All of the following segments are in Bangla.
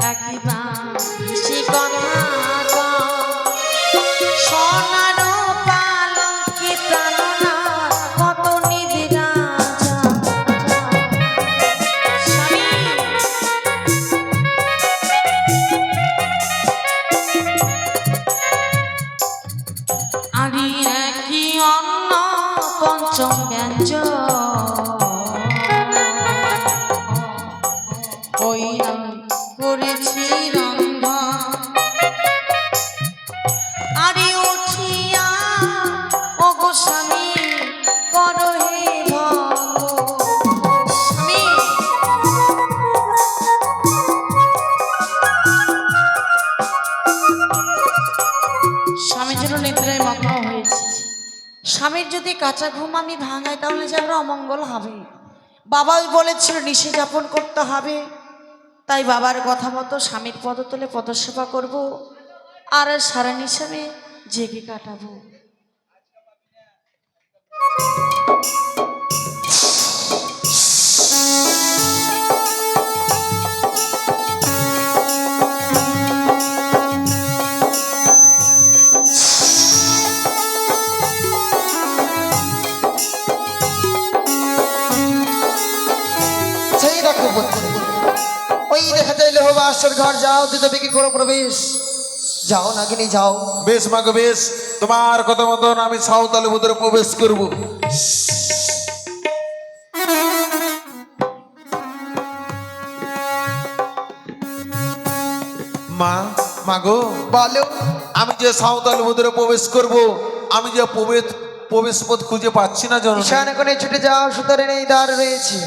একই কথা সোনার পালঙ্কে প্রাণনা কত নিদিরা স্বামী আরে একই অন্ন পঞ্চম ব্যঞ্জন ওই আমি করেছি রন্ধন আরে উঠিয়া ও গো স্বামী করো হে স্বামী স্বামী যেন নিদ্রায় মগ্ন হয়েছে স্বামীর যদি কাঁচা ঘুম আমি ভাঙাই তাহলে যে আমরা অমঙ্গল হবে বাবাই বলেছিল নিশে যাপন করতে হবে তাই বাবার কথা মতো স্বামীর পদতলে পদসেবা করব আর সারা নিশামে জেগে কাটাবো সেই দেখো ওই দেখা যাইলে হবে আসর ঘর যাও দিতে বিক্রি করো প্রবেশ যাও নাগিনী যাও বেশ মাগো বেশ তোমার কথা মতন আমি সাঁওতালি ভিতরে প্রবেশ করব মা মাগো বলো আমি যে সাঁওতালি ভিতরে প্রবেশ করব আমি যে প্রবেশ পথ খুঁজে পাচ্ছি না জন ঈশান কোণে ছুটে যাও সুতরাং এই দ্বার রয়েছে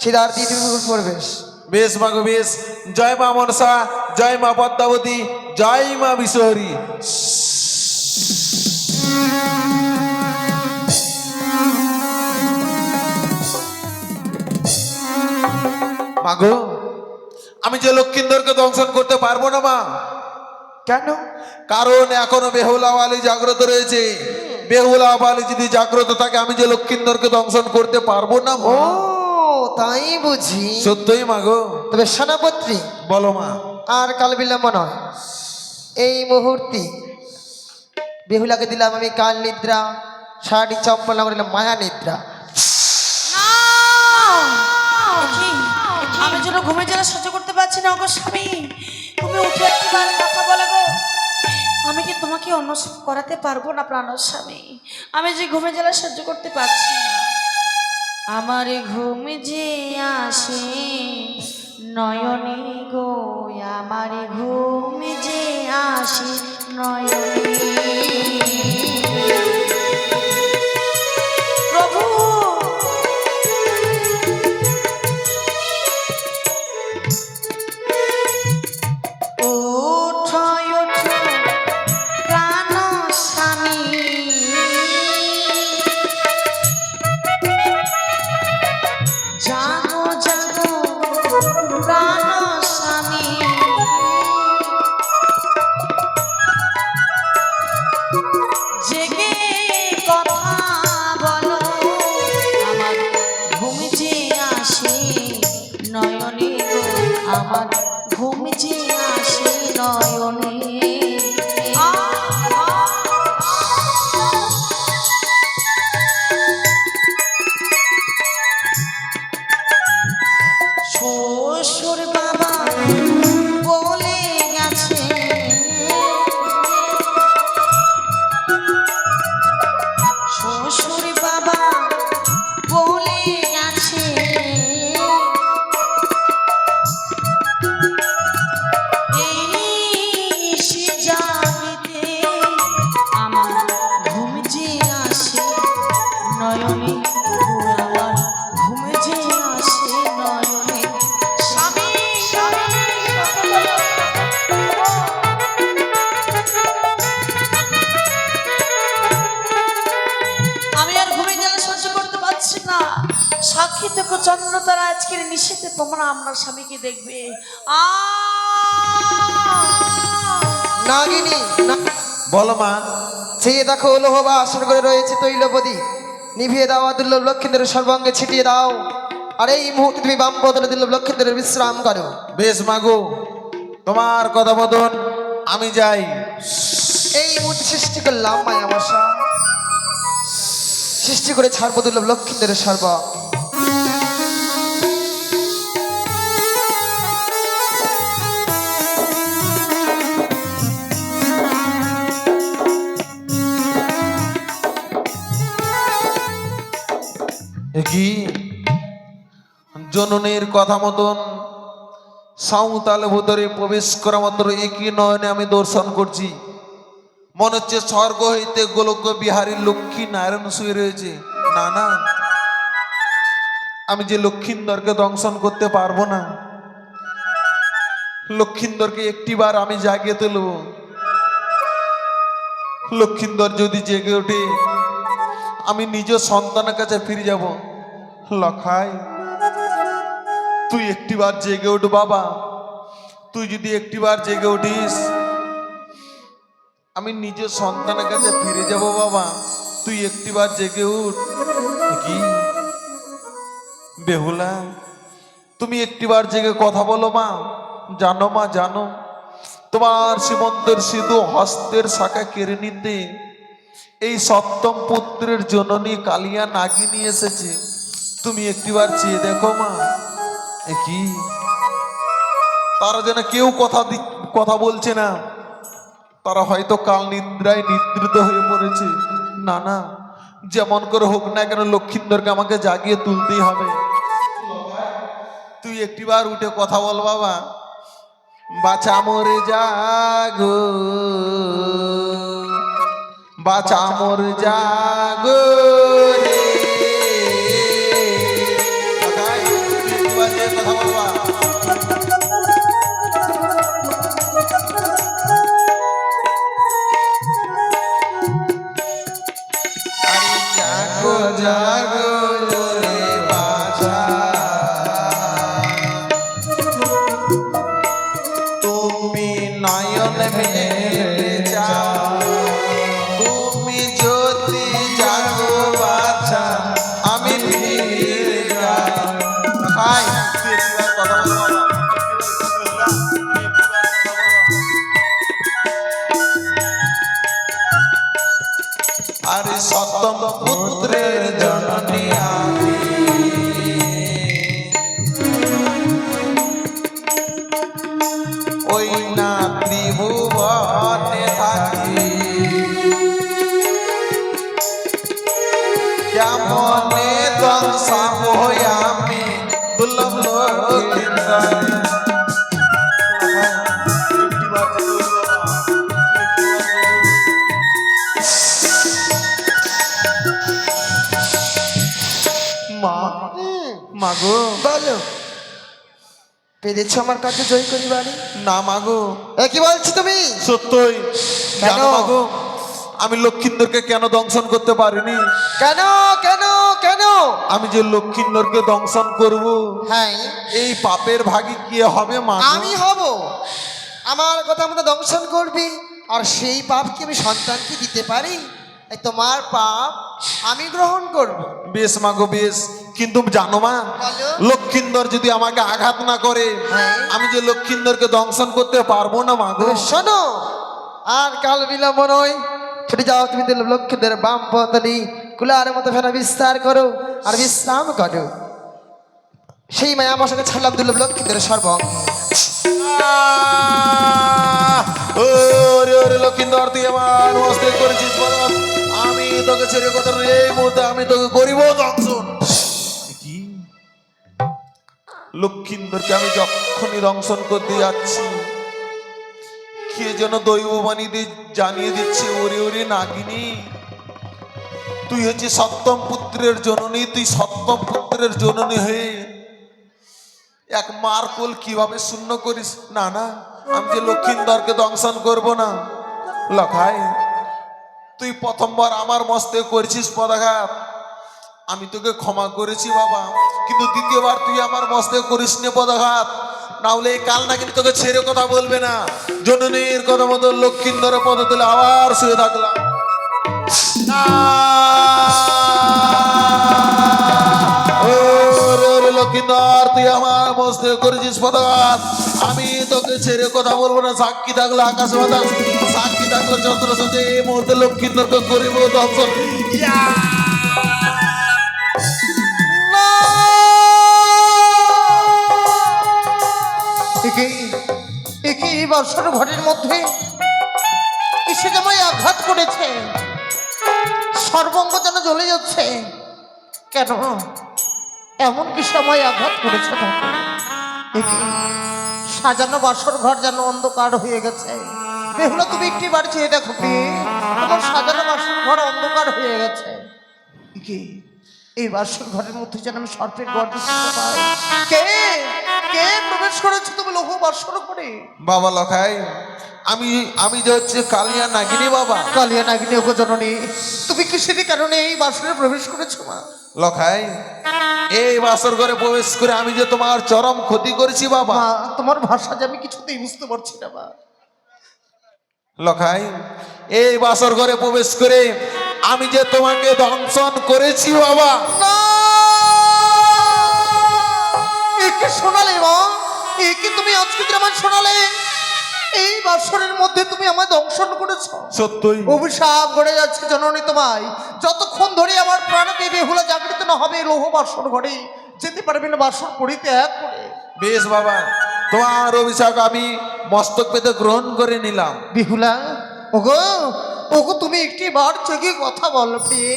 সেই দ্বার দিয়ে তুমি প্রবেশ বেশ মাগো বেশ জয় মা মনসা জয় মা পদ্মাবতী জয় মা বিশ্বহরী মাগো আমি যে লক্ষ্মীন্দরকে দংশন করতে পারবো না মা কেন কারণ এখনো বেহুলা বালি জাগ্রত রয়েছে বেহুলা বালি যদি জাগ্রত থাকে আমি যে লক্ষ্মীন্দরকে দংশন করতে পারবো না ও মা তাই বুঝি সত্যই মাগো তবে সেনাপত্রী বলো মা আর কাল বিলম্ব নয় এই মুহূর্তে বেহুলাকে দিলাম আমি কাল নিদ্রা শাড়ি চম্পল দিলাম মায়া নিদ্রা আমি যেন ঘুমে যেন সহ্য করতে পারছি না ওগো স্বামী তুমি উঠে একবার কথা বলে গো আমি কি তোমাকে অন্য করাতে পারবো না প্রাণ স্বামী আমি যে ঘুমে জেলা সহ্য করতে পারছি না আমার ঘুম যে আসে নয়নে গো আমার ঘুম যে আসে নয়নে প্রভু আমার ঘুম যে আসে নয়নে শ্বশুর বাবা বলে গেছে শ্বশুর বাবা বলে গেছে সাক্ষী থেকে চন্দ্র তারা আজকের নিষেধে তোমরা আমরা স্বামীকে দেখবে নাগিনী বলো মা সেই দেখো লোহবা আসন করে রয়েছে তৈলপদী নিভিয়ে দাও দুর্লভ লক্ষ্মীদের সর্বাঙ্গে ছিটিয়ে দাও আর এই মুহূর্তে তুমি বাম বদলে দুর্লভ লক্ষ্মীদের বিশ্রাম করো বেশ মাগো তোমার কথা মতন আমি যাই। এই মুহূর্তে সৃষ্টি করলাম মায়া মশা, সৃষ্টি করে ছাড়বো দুর্লভ লক্ষ্মীদের সর্ব। কি জননীর কথা মতন সাঁওতাল ভেতরে প্রবেশ করা মাত্র একই নয়নে আমি দর্শন করছি। মনে হচ্ছে স্বর্গ হইতে গোলক বিহারী লক্ষ্মী নারায়ণ শুয়ে রয়েছে। না না, আমি যে লক্ষিন্দরকে দংশন করতে পারবো না। লক্ষিন্দরকে একটিবার আমি জাগিয়ে তুলব। লক্ষিন্দর যদি জেগে ওঠে আমি নিজ সন্তানের কাছে ফিরে যাব। লখাই, তুই একটিবার জেগে উঠ বাবা। তুই যদি একটিবার জেগে উঠিস আমি নিজ সন্তানের কাছে ফিরে যাব বাবা। তুই একটিবার জেগে উঠ। কি বেহুলা, তুমি একটিবার জেগে কথা বলো মা। জানো মা, জানো তোমার সীমন্তের সিধু হস্তের শাখা কেড়ে নিতে এই সপ্তম পুত্রের জননী কালিয়া নাগিনী এসেছে। তুমি একটিবার চেয়ে দেখো মা। কি তারা যেন কেউ কথা বলছে না। তারা হয়তো কাল নিদ্রায় নিদ্রিত হয়ে পড়েছে। না না, যেমন করে হোক না কেন লক্ষিন্দরকে আমাকে জাগিয়ে তুলতেই হবে। তুই একটিবার উঠে কথা বল বাবা। বাছা মরে জাগো, বাছা মোর জাগো রে। লখাই, তুই একটিবার যে কথা বলবা। আরে জাগো জাগো রে বাছা, তুমি নয়ন মেলে যাও। তুমি যদি জাগো বাছা আমি ফিরে যাই। ভাই, তুই একবার কথা বল বাবা। আরে সপ্তম পুত্রের জননী আমি, ওই না ত্রিভুবনে থাকি। কেমনে দংশাব আমি দুর্লভ লক্ষিন্দর। মা, মাগো বলো, পেরেছ আমার কাছে জয় করিবারে? না মাগো। এ কি বলছো তুমি? সত্যই কেন? জানো মাগো, আমি লক্ষিন্দরকে কেন দংশন করতে পারিনি? কেন কেন কেন? আমি যে লক্ষিন্দরকে দংশন করব, হ্যাঁ, এই পাপের ভাগী কি হবে মা? আমি হব। আমার কথা মতো দংশন করবি, আর সেই পাপ কি আমি সন্তানকে দিতে পারি? এই তোমার পাপ আমি গ্রহণ করব। বেশ মাগো বেশ, কিন্তু জানো মা, বলো। লক্ষিন্দর যদি আমাকে আঘাত না করে হ্যাঁ। আমি যে লক্ষিন্দরকে দংশন করতে পারবো না মাগো। তবে শোনো, আর কাল বিলম্ব নয়, ছুটে যাও তুমি দুর্লভ লক্ষ্মীদের বাম পতনি কুলার মতো ফেনা বিস্তার করো আর বিশ্রাম করো। সেই মায়া আমার সঙ্গে ছাড়লাম দুর্লভ লক্ষ্মীদের সর্বঙ্গ। ওরে ওরে লক্ষিন্দর, তুই আমার মস্তে করেছিস বলদ। আমি তোকে ছেড়ে কথা এই মুহূর্তে আমি তোকে করিব দংশন। কি লক্ষিন্দরকে আমি যখনই দংশন করতে যাচ্ছি, কে যেন দৈববাণী দিয়ে জানিয়ে দিচ্ছে, ওরে ওরে নাগিনী, তুই হচ্ছে সপ্তম পুত্রের জননী। তুই সপ্তম পুত্রের জননী হয়ে এক মার কোল কিভাবে শূন্য করিস? না না, আমি যে লক্ষিন্দরকে দংশন করব না। লখাই, তুই প্রথমবার আমার মস্তে করেছিস পদাঘাত, আমি তোকে ক্ষমা করেছি বাবা, কিন্তু দ্বিতীয়বার তুই আমার মস্তে করিস নে পদাঘাত, না হলে এই কাল না কিন্তু তোকে ছেড়ে কথা বলবে না। জননীর কথা মতো লক্ষিন্দর পদ তুলে আবার শুয়ে থাকলাম। ওরে ওরে লক্ষিন্দর। লক্ষ্মীন্দর, তুই আমার মস্তে করেছিস পদাঘাত। আমি তোকে ছেড়ে কথা বলবো না। সাক্ষী থাকলো আকাশ বাতাস, সাক্ষী থাকলো চন্দ্র সূর্য, এই মুহূর্তে লক্ষ্মীন্দরকে করিব দর্শন। ইয়া! এই বর্ষার ঘরের মধ্যে কিসে জামাই আঘাত করেছে, সর্বঙ্গ যেন জ্বলে যাচ্ছে কেন? এমন কি সময় আঘাত করেছে না? সাজানো বাসর ঘর যেন অন্ধকার হয়ে গেছে। বেহুলা, তুমি একটি বার চেয়ে দেখো প্রিয়ে, তোমার সাজানো বাসর ঘর অন্ধকার হয়ে গেছে। কি এই বাসর ঘরের মধ্যে যেন আমি সর্পের গর্ত শুনতে পাই। কে কে প্রবেশ করেছে তুমি লৌহ বাসর ঘরে? বাবা লখাই, আমি যে হচ্ছে কালিয়া নাগিনী বাবা। কালিয়া নাগিনী ওগো জননী, তুমি কিসের কারণে এই বাসরে প্রবেশ করেছো মা? লখাই, এই বাসর ঘরে প্রবেশ করে আমি যে তোমার চরম ক্ষতি করেছি বাবা। মা, তোমার ভাষা যে আমি কিছুতেই বুঝতে পারছি না মা। লখাই, এই বাসর ঘরে প্রবেশ করে আমি যে তোমাকে দংশন করেছি বাবা। না, একে শোনালে মা, একে তুমি আজকে আমার শোনালে। এই বাসরের মধ্যে তুমি আমায় দংশন করেছো। সত্যই অভিশাপ গড়ে যাচ্ছে জননী তোমায়। যতক্ষণ ধরে আমার প্রাণকে বেহুলা জাগরিত না হবে লৌহ বাসর ঘরে যেতে পারবে না বাসর পরিত্যাগ করে। বেশ বাবা, তোমার অভিশাপ আমি মস্তক পেতে গ্রহণ করে নিলাম। বেহুলা, ওগো ওগো, তুমি একটি বার জেগে কথা বলো প্রিয়ে,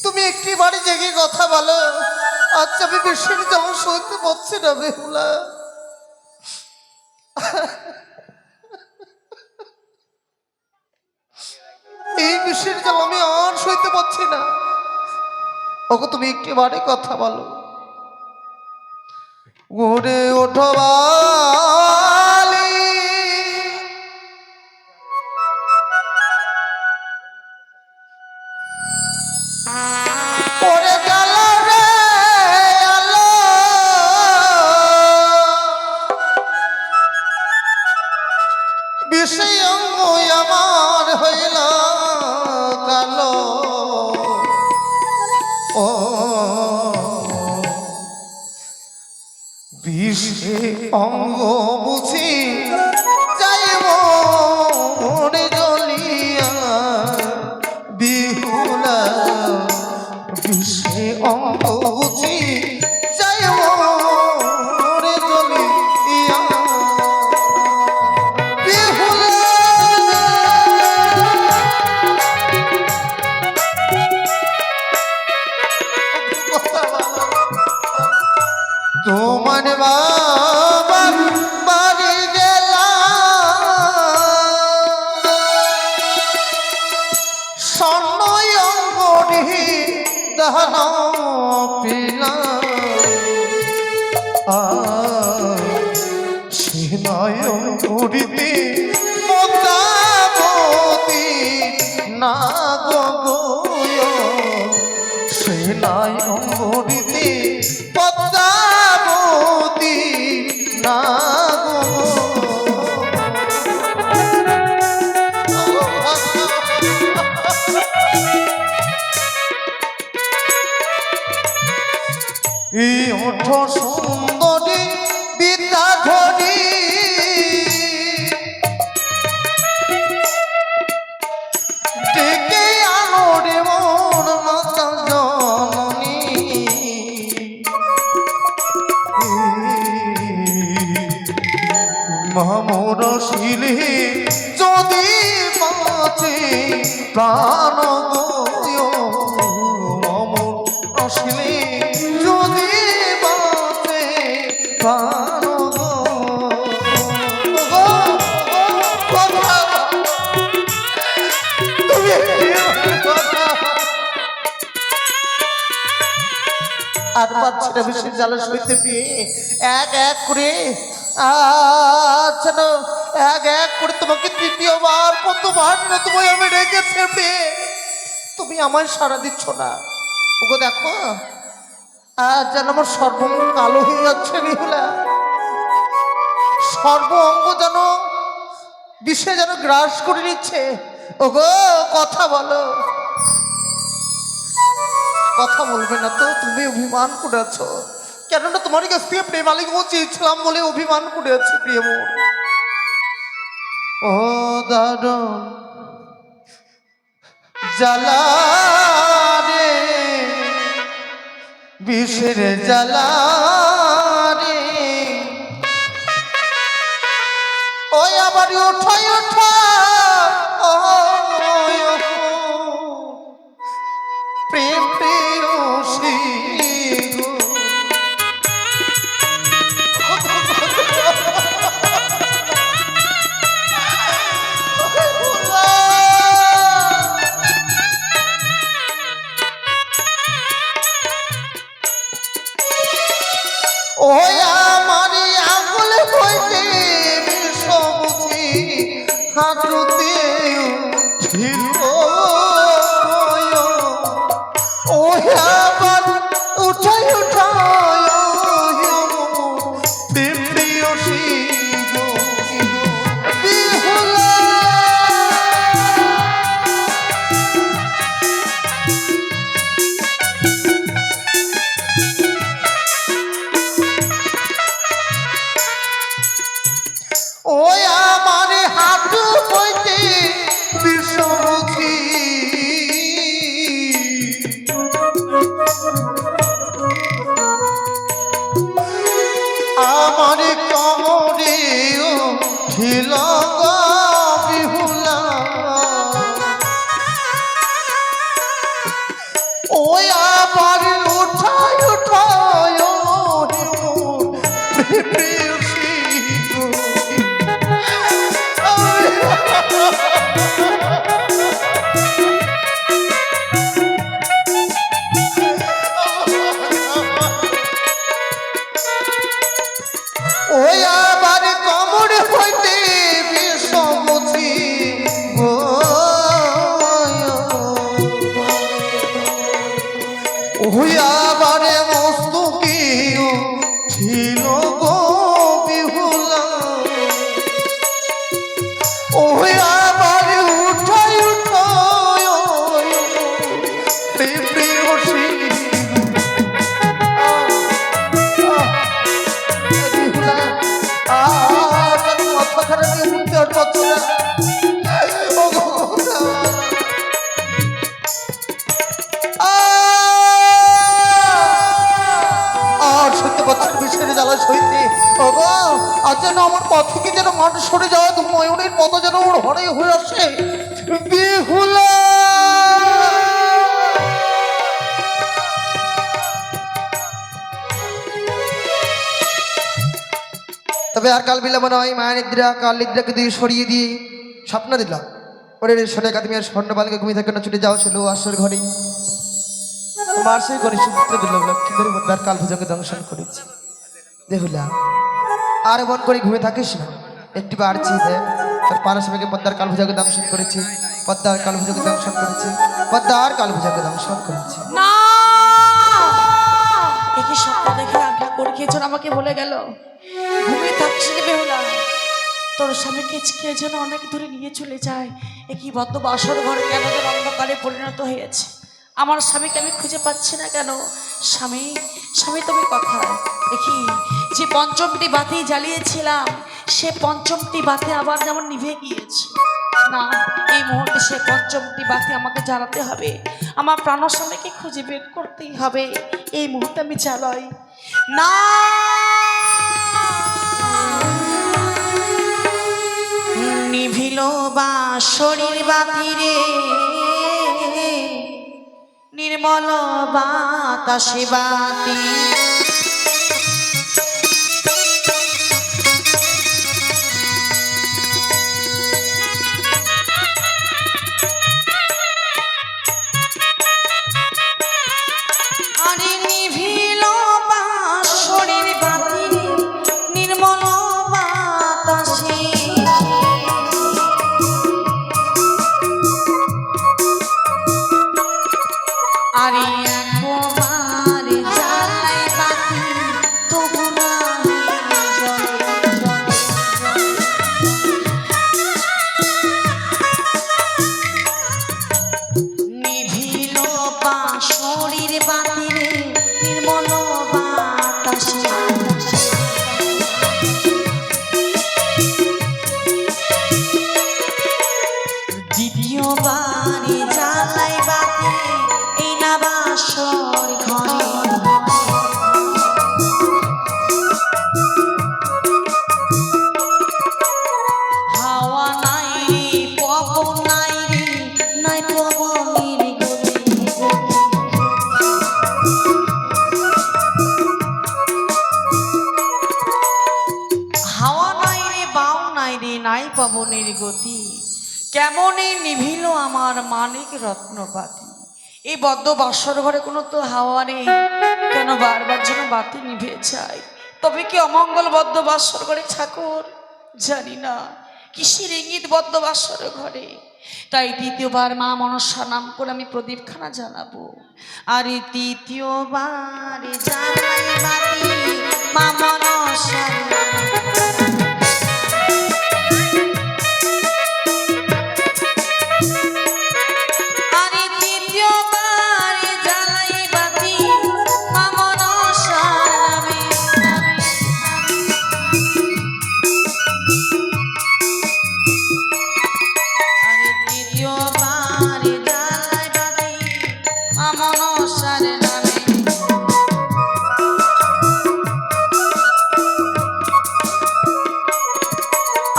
তুমি একটি বারে জেগে কথা বলো। আচ্ছা, আমি বেশি যেমন সইতে পারছি না বেহুলা। এই বিষয়ের যাব আমি আর সইতে পারছি না। ওগো, তুমি একটি বারে কথা বলো। ওরে ওঠো বালি, ওরে জ্বালা রে আলো, বিষয় অঙ্গ আমার হইল কালো। ও বিষে অঙ্গ বুঝি যাই মনে জ্বলিয়া, বিহুলা বিষে অঙ্গ বুঝি যাই মনে জ্বলিয়া, তোমার বাবার বাড়ি গেলাম, স্বর্ণই অঙ্গরি দান পেলাম, সেনয় অঙ্গরিতে পদ্মাবতী না গো, সেনয় অঙ্গরিতে পদ্মাবতী না এই ওঠ সুন্দরী বিদ্যাধরী, ডেকে আনো রে মন মাতা জননী, মামর শিলে যদি বাঁচে প্রাণ গো, মামর শিলে যদি বাঁচে প্রাণ গো। তুমি আর পাচ্ছি না বিশেষ জ্বালা সইতে পেয়ে এক এক করে যেন এক এক করে তোমাকে তৃতীয়বার কতবার না তোমায় আমি রেখেছি পেয়ে তুমি আমায় সাড়া দিচ্ছ না। ওগো দেখো, যেন আমার সর্বঙ্গ কালো হয়ে যাচ্ছে বিহুলা, সর্ব অঙ্গ যেন বিষে যেন গ্রাস করে নিচ্ছে। ওগো কথা বলো। কথা বলবে না তো? তুমি অভিমান করেছ, কেননা তোমার কাছ থেকে প্রেম আলিঙ্গন চেয়েছিলাম বলে অভিমান করেছি প্রিয় মোর। ও দারুণ জ্বালা রে, বিষের জ্বালা রে, ওই আবার উঠাই উঠা প্রেম প্রেয়সী গো। ওই আমার আঙুল হইতে বিষমুখী হাঁটুতে ছিল, ওই আবার উঠাই উঠায় প্রেম প্রেয়সী গো বিহুলা। ওই আমার হাঁটু হইতে বিষমুখী আমার কমরেও ছিল গো বিহুলা। ওই আবার উঠায় উঠায় প্রেয়সী গো। ওই আবার কমর হইতে বিষমুখী গো, ওই আবার মস্তকেও ছিল গো বিহুলা। ওই আবার উঠাই উঠায় প্রেম প্রেয়সী বিহুলা। মাথা খারাপ নিয়ে উঠতে আর পারছি না। ও গো, আর সত্যি বছর বিষের জ্বালা সইতে ওগো, আজ যেন আমার পথ থেকে যেন মানুষ সরে যাওয়া ময়ূরের মতো যেন ওর হরে হয়ে আসে বিহুলা। তবে আর কাল বিলম্ব নয়, মায়া নিদ্রা কাল নিদ্রাকে দিয়ে সরিয়ে দিয়ে স্বপ্ন দিলাম ওরে শোনে তুমি আর স্বর্ণবালকে ঘুমিয়ে থাকে না, ছুটে যাও ছিল আসর ঘরে। তোমার সেই গণেশ পুত্র দুর্লভ লক্ষ্মী ধরে পদ্মার কাল ভুজকে দংশন করেছি দেহুলা। আর মন করে ঘুমে থাকিস না, একটি বার চেয়ে তোর পারসবাকে পদ্মার কাল ভুজকে দংশন করেছি, পদ্মার কাল ভুজকে দংশন করেছি, পদ্মার কাল ভুজকে দংশন করেছি। না, একই স্বপ্ন দেখে আজ্ঞা করে খেয়েছ আমাকে বলে গেল ঘুমিয়ে থাকছি রে বেহুলা, তোর স্বামীকে কে যেন অনেক দূরে নিয়ে চলে যায়। একই বদ্ধ বাসর ঘর কেন যেন অন্ধকারে পরিণত হয়েছে। আমার স্বামীকে আমি খুঁজে পাচ্ছি না কেন। স্বামী, স্বামী তুমি কোথায়? দেখি যে পঞ্চমটি বাতি জ্বালিয়েছিলাম সে পঞ্চমটি বাতি আবার যেমন নিভে গিয়েছে। না, এই মুহূর্তে সে পঞ্চমটি বাতি আমাকে জ্বালাতে হবে। আমার প্রাণ স্বামীকে খুঁজে বের করতেই হবে। এই মুহূর্তে আমি জ্বালাই না। নিভিল বাঁশরীর বাতি রে, নির্মল বাতাসে বাতি, আরে নিভিল বাঁশরীর বাতি রে, নির্মল বাতাসে, আরে একবার জ্বালাই বাউ নাই রে নাই পবনের গতি, কেমনে নিভিল আমার মানিক রত্নপাতি। এই বদ্ধ বাসর ঘরে কোনো তো হাওয়া নেই, কেন বারবার যেন বাতি নিভে যায়। তবে কি অমঙ্গল বদ্ধ বাসর ঘরে ঠাকুর, জানি না কিসের ইঙ্গিত বদ্ধ বাসর ঘরে। তাই দ্বিতীয়বার মা মনসা নাম করে আমি প্রদীপখানা জ্বালাবো। আর এই দ্বিতীয়বার জ্বালাই বাতি মা মনসা। আরে দ্বিতীয়বার জ্বালাই বাতি মা মনসার নামে। আরে দ্বিতীয়বার জ্বালাই বাতি মা মনসার নামে।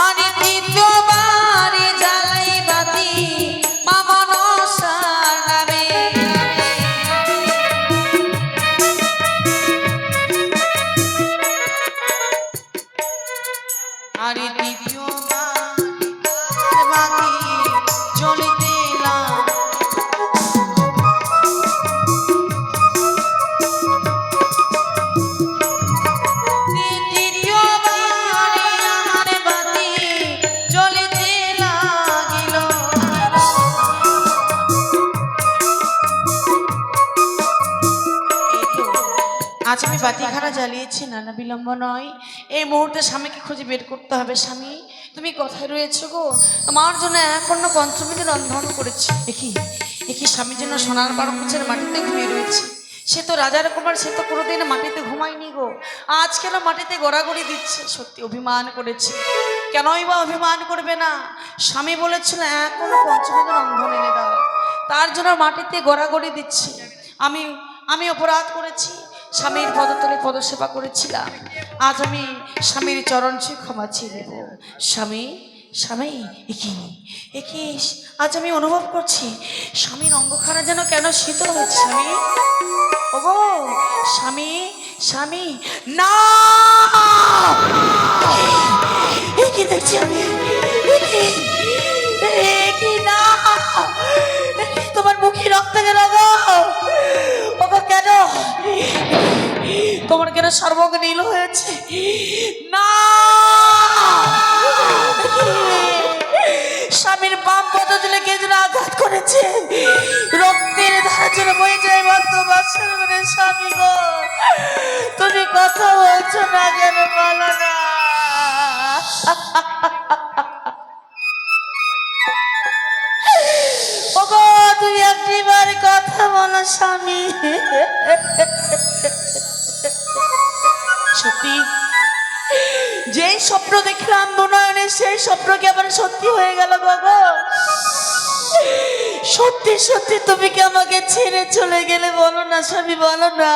আরে দ্বিতীয়বার জ্বালাই বাতি মা মনসার নামে। আরে দ্বিতীয়বার বাতি জ্বলিতে লাগে। দ্বিতীয়বার আমার বাতি জ্বলিতে লাগিল। আজ আমি বাতিখানা জ্বালিয়েছি, নানা বিলম্ব নয়। এই মুহূর্তে স্বামীকে খুঁজে বের করতে হবে। স্বামী, তুমি কোথায় রয়েছো গো? তোমার জন্য এক অন্য পঞ্চমীকে রন্ধন করেছি। একই স্বামী যেন সোনার বারকুচের মাটিতে ঘুমিয়ে রয়েছে। সে তো রাজার কুমার, সে তো কোনোদিন মাটিতে ঘুমায়নি গো। আজ কেন মাটিতে গড়াগড়ি দিচ্ছে? সত্যি অভিমান করেছে। কেনই বা অভিমান করবে না? স্বামী বলেছিল এক অন্য পঞ্চমীকে রন্ধন এনে দাও, তার জন্য মাটিতে গড়াগড়ি দিচ্ছে। আমি অপরাধ করেছি, স্বামীর পদতলে পদসেবা করেছিলাম। আজ আমি স্বামীর চরণ ছুঁয়ে ক্ষমা চেয়ে নেব। স্বামী, স্বামী, একি আজ আমি অনুভব করছি স্বামীর অঙ্গখানা যেন কেন শীতল হচ্ছে। স্বামী, ওগো স্বামী, স্বামী, না! কি দেখছি আমি? না! তোমার মুখে রক্ত গেল গো। ওগো কেন? তোমার কেন সর্বঙ্গ নীল হয়েছে? না! স্বামীর বাম পদ তুলে কে যেন আঘাত করেছে, রক্তের ধারা যেন বয়ে যায় বদ্ধ বাসর ঘরে। স্বামী গো, তুমি কথা বলছো না কেন? বলো না। ওগো তুমি একটিবার কথা বলো স্বামী। সত্যি যেই স্বপ্ন দেখলাম দুনয়নে, সেই স্বপ্নকে আবার সত্যি হয়ে গেল গো। সত্যি সত্যি তুমি কি আমাকে ছেড়ে চলে গেলে? বলো না স্বামী, বলো না।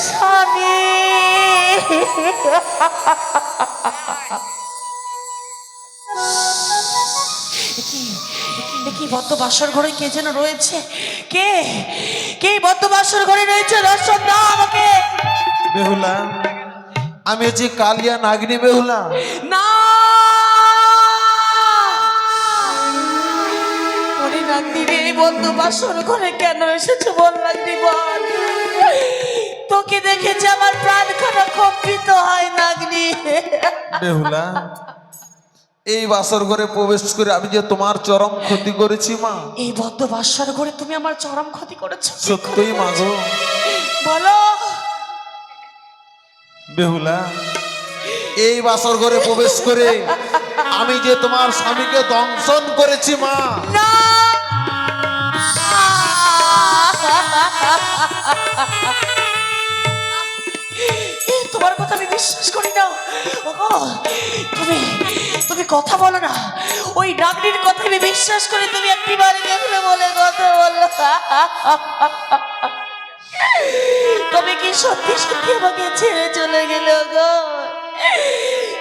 স্বামী, কি বদ্ধ বাসর ঘরে কে যেন রয়েছে? কে কে বদ্ধ বাসর ঘরে রয়েছে? দর্শন দাও আমাকে। বেহুলা, আমি হচ্ছি কালিয়া নাগিনী বেহুলা। না, ওরে নাগনি রে, বদ্ধ বাসর ঘরে কেন এসেছো বল নাগনি, বল। তোকে দেখেছে আমার প্রাণখানা কম্পিত হয় নাগনি। বেহুলা, এই বাসর ঘরে প্রবেশ করে আমি যে তোমার চরম ক্ষতি করেছি মা। এই বদ্ধ বাসর ঘরে তুমি আমার চরম ক্ষতি করেছো? সত্যই মাগো। বলো। বেহুলা, এই বাসর ঘরে প্রবেশ করে আমি যে তোমার স্বামীকে দংশন করেছি মা। না! তোমার কথা আমি বিশ্বাস করি না। ওগো, তুমি কথা বলো না। ওই ডাকটির কথা আমি বিশ্বাস করি। তুমি একটি বাড়ি দেখলে বলে কথা বললো। তুমি কি সত্যি সত্যি আমাকে ছেড়ে চলে গেলে গো?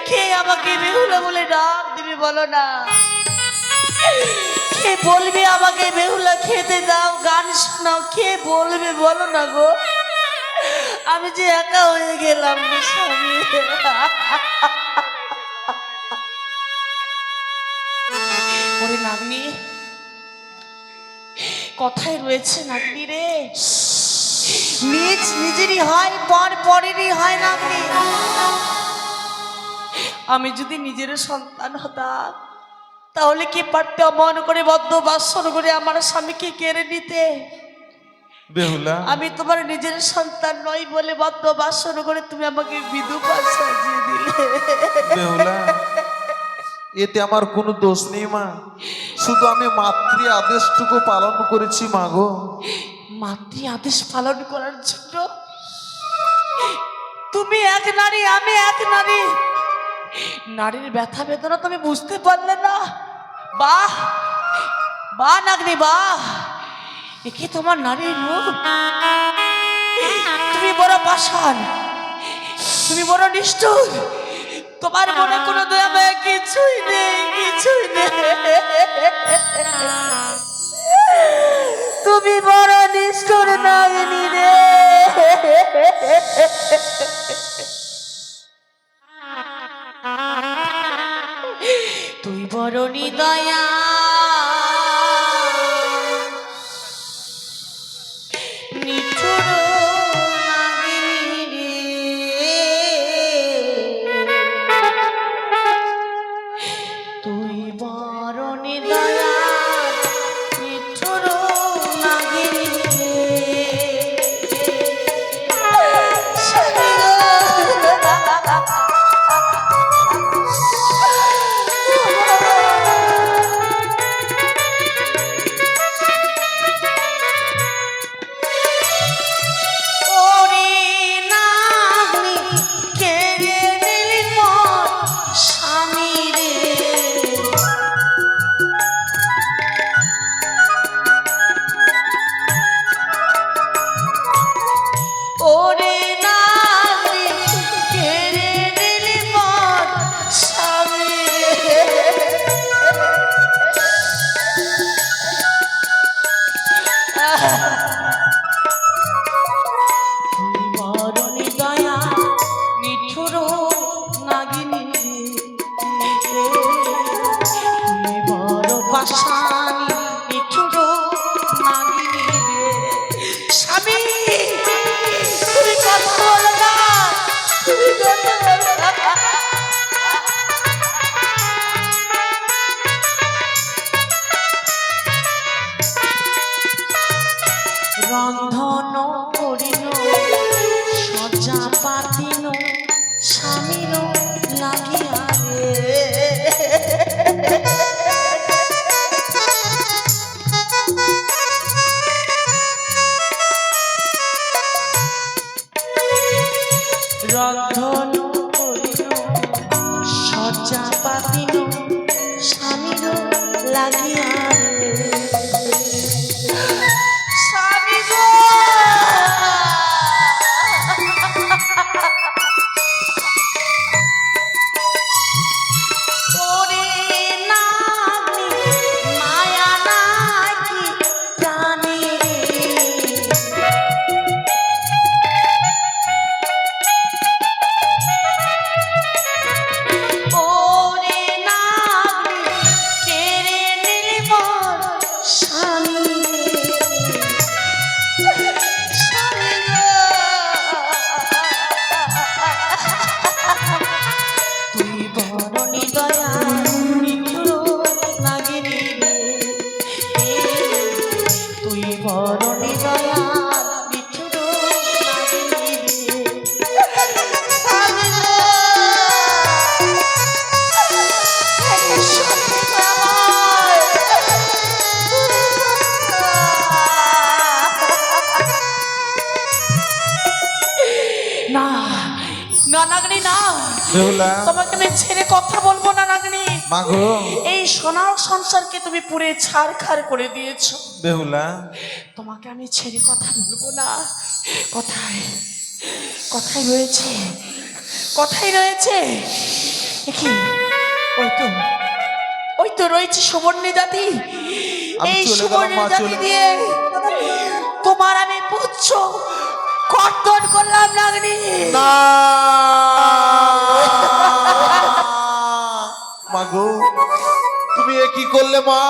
কে আমাকে বেহুলা বলে ডাক দিবি বলো না? কে বলবে আমাকে বেহুলা? খেতে দাও, গান শোনাও, কে বলবে বলো না গো? আমি যে একা হয়ে গেলাম রে স্বামী। ওরে নাগনি, কথাই রয়েছে নাগনি রে, নিজ নিজেরই হয়, পর পরেরই হয় নাগনি। আমি যদি নিজের সন্তান হতাম তাহলে কি পারতে অমন করে বদ্ধ বাসর করে আমার স্বামীকে কেড়ে নিতে? বেহুলা, আমি তোমার নিজের সন্তান নই বলে বদ্ধ বাসর করে তুমি আমাকে বিধবা সাজিয়ে দিলে। বেহুলা, এতে আমার কোনো দোষ নেই মা, শুধু আমি মাতৃ আদেশটুকু পালন করেছি মা গো। মাতৃ আদেশ পালন করার জন্য তুমি এক নারী, আমি এক নারী, নারীর ব্যথা বেদনা তুমি বুঝতে পারলে না? বাহ বাহ নাগনি বাহ, এ কি তোমার নারীর রূপ? তুমি বড় পাষাণ, তুমি বড় নিষ্ঠুর, তোমার মনে কোনো দয়া মায়া কিছুই নেই, কিছুই নেই। তুমি বড় নিষ্ঠুর নাগিনী রে। তুই বড় নিদয়া, নিঠুর নাগিনী রে। তুই বড় নিদয়া, নিঠুর নাগিনী রে। ওরে নাগনি কেড়ে নিলি মোর স্বামী রে। ওরে নাগনি কেড়ে নিলি মোর স্বামী রে। তুই বড় নিদয়া, নিঠুর নাগিনী রে। তুই বড় পাষাণ, নিঠুর নাগিনী রে। স্বামী তুমি কথা বলো না, তুমি কথা বলো না। রন্ধন করিল, সজ্জা পাতিল, স্বামীর লাগিয়া রে। রন্ধন করিল, সজ্জা পাতিল, স্বামীর লাগিয়া রে। স্বামী গো, ওরে নাগনি মায়া নাকি প্রাণী রে। ওরে নাগনি কেড়ে নিলি মোর স্বামী রে। স্বামী গো, তুই বড় নিদয়া, নিঠুর নাগিনী রে। তুই বড় নিদয়া, নিঠুর নাগিনী রে। স্বামী গো, স্বামী গো আমার। না না নাগনি না, বেহুলা, তোমাকে আমি ছেড়ে কথা বলবো না নাগনি। মা গো। এই সোনার সংসারকে তুমি পুরে ছাড়খাড় করে দিয়েছো, বেহুলা, তোমাকে আমি ছেড়ে কথা বলবো না। কথায় কথায় রয়েছে, কথাই রয়েছে। দেখি ওই তো রয়েছে সুবর্ণ জাতি। আমি এই চলে গেলাম সুবর্ণ মা, জাতি চলে- দিয়ে তোমার আমি পুচ্ছ কর্তন করলাম নাগনি। না মাগো, তুমি এ কি করলে মা?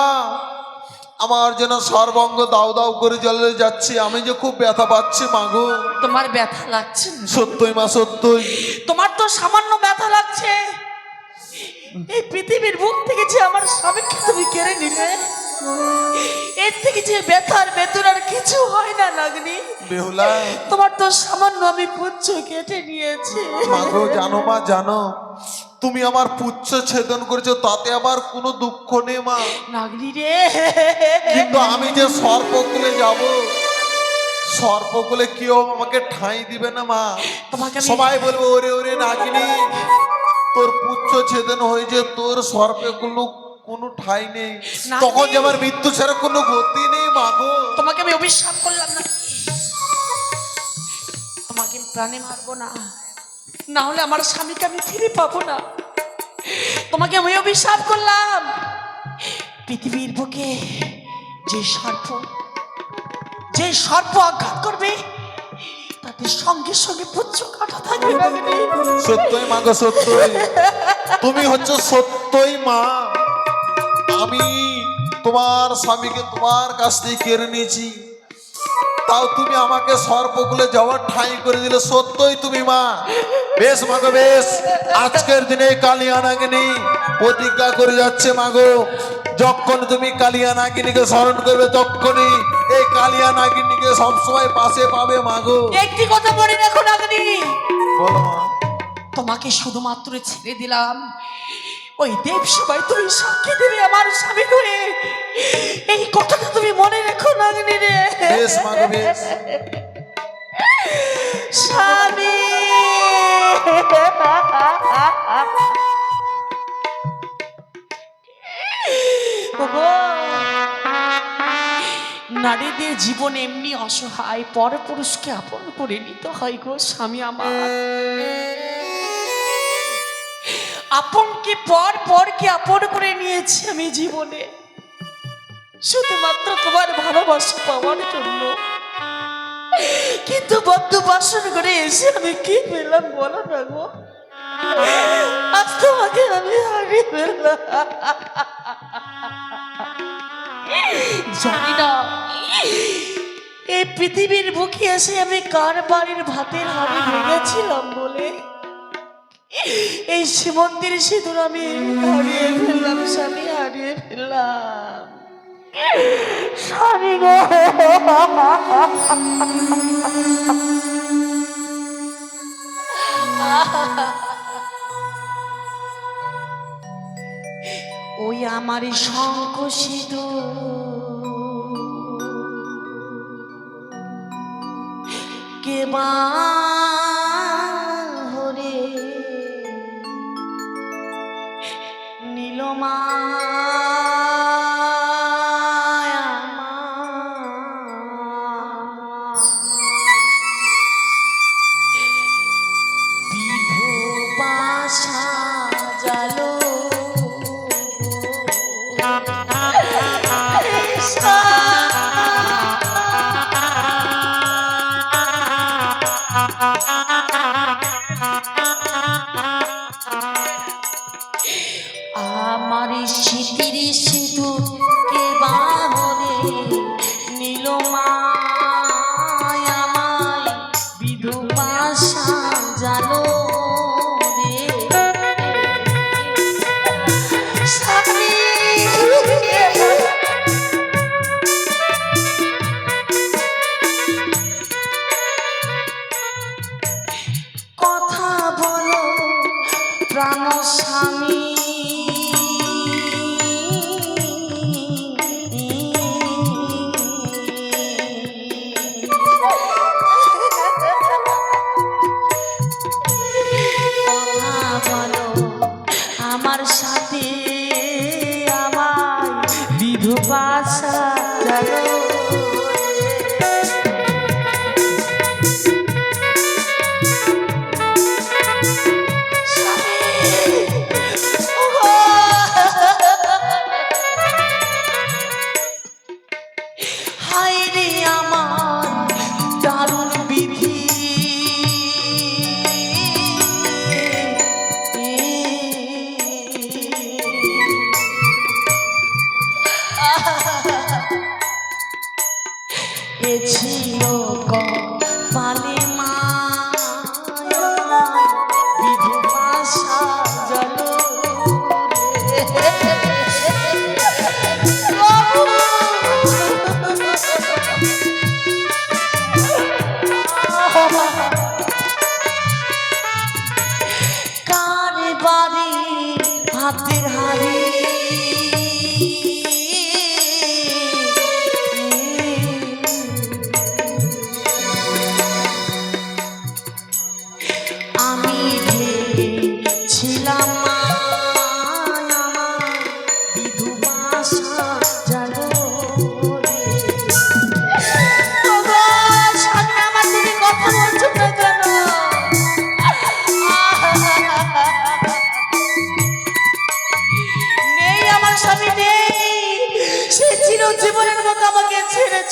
আমার যেন সর্বঙ্গ দাউ দাউ করে জ্বলে যাচ্ছে, আমি যে খুব ব্যথা পাচ্ছি মাগো। তোমার ব্যথা লাগছে না? সত্যই মা, সত্যই। তোমার তো সামান্য ব্যথা লাগছে। এই পৃথিবীর বুক থেকে যে আমার স্বামীকে তুমি কেড়ে নিলে, এর থেকে যে ব্যথার বেদনার কিছু হয় না নাগনি। বেহুলা, তোমার তো সামান্য আমি পুচ্ছ কেটে নিয়েছি। মাগো জানো মা, জানো তুমি আমার পুচ্ছ ছেদন করেছো, তাতে আমার কোনো দুঃখ নেই মা। নাগনি রে, কিন্তু আমি যে সর্পকুলে যাব, সর্পকুলে কেউ আমাকে ঠাঁই দিবে না মা। তোমাকে আমি- সবাই বলবো ওরে ওরে নাগিনি, তোর পুচ্ছ ছেদন হয়েছে, তোর সর্পকুলো কোনো ঠাঁই নেই। নাগিনী। তখন যে আমার মৃত্যু ছাড়া কোনো গতি নেই মাগো। তোমাকে আমি অভিশাপ করলাম না, তোমাকে আমি প্রাণে মারবো না, না হলে আমার স্বামীকে আমি ফিরে পাবো না। তোমাকে আমি অভিশাপ করলাম, পৃথিবীর বুকে যে সর্প আঘাত করবে, তাদের সঙ্গে সঙ্গে পুচ্ছ কাটা থাকবে নাগিনী। সত্যই মাগো, সত্যই তুমি হচ্ছে সত্যই মা। আমি তোমার স্বামীকে তোমার কাছ থেকে কেড়ে নিয়েছি, তাও তুমি আমাকে সর্পকুলে যাওয়ার ঠাঁই করে দিলে। সত্যই তুমি মা। বেশ মাগো বেশ, আজকের দিনে কালিয়া নাগিনী প্রতিজ্ঞা করে যাচ্ছে মাগো, যখন তুমি কালিয়া নাগিনীকে স্মরণ করবে, তখনই এই কালিয়া নাগিনীকে সবসময় পাশে পাবে মাগো। একটি কথা মনে রাখো নাগিনী, বলো মা। তোমাকে শুধুমাত্র ছেড়ে দিলাম, ওই দেব সবাই তুমি সাক্ষী দেবে আমার স্বামী হয়ে। এই কথাটা তুমি মনে রেখো নাগিনী রে। বেশ মাগো বেশ। স্বামী, ওগো, নারীদের জীবন এমনি অসহায়, পরপুরুষকে আপন করে নিতে হয় গো স্বামী আমার। আপনকে পরকে আপন করে নিয়েছি আমি জীবনে, শুধুমাত্র তোমার ভালোবাসা পাওয়ার জন্য। কিন্তু বদ্ধ বাসন করে এসে আমি কি পেলাম বলো না গো? আজ তোমাকে আমি হারিয়ে ফেললাম। জানি না এই পৃথিবীর বুকে এসে আমি কার বাড়ির ভাতের হাড়ি ভেঙেছিলাম বলে এই সীমন্দির সিঁদুর আমি হারিয়ে ফেললাম স্বামী, হারিয়ে ফেললাম স্বামী গো। ওই আমারই শঙ্খ সিঁদুর কে হরে নীলমা বিধবা সাজালো আমার স্মৃতির সিঁদুর কে বাহরে নীলমা আমায় বিধবা সাজালো রে স্বামী। কথা বলো প্রাণ স্বামী, কথা বলো আমার সাথে, আমার বিধবা সাজালো হায় রে আমার দারুণ বিধি।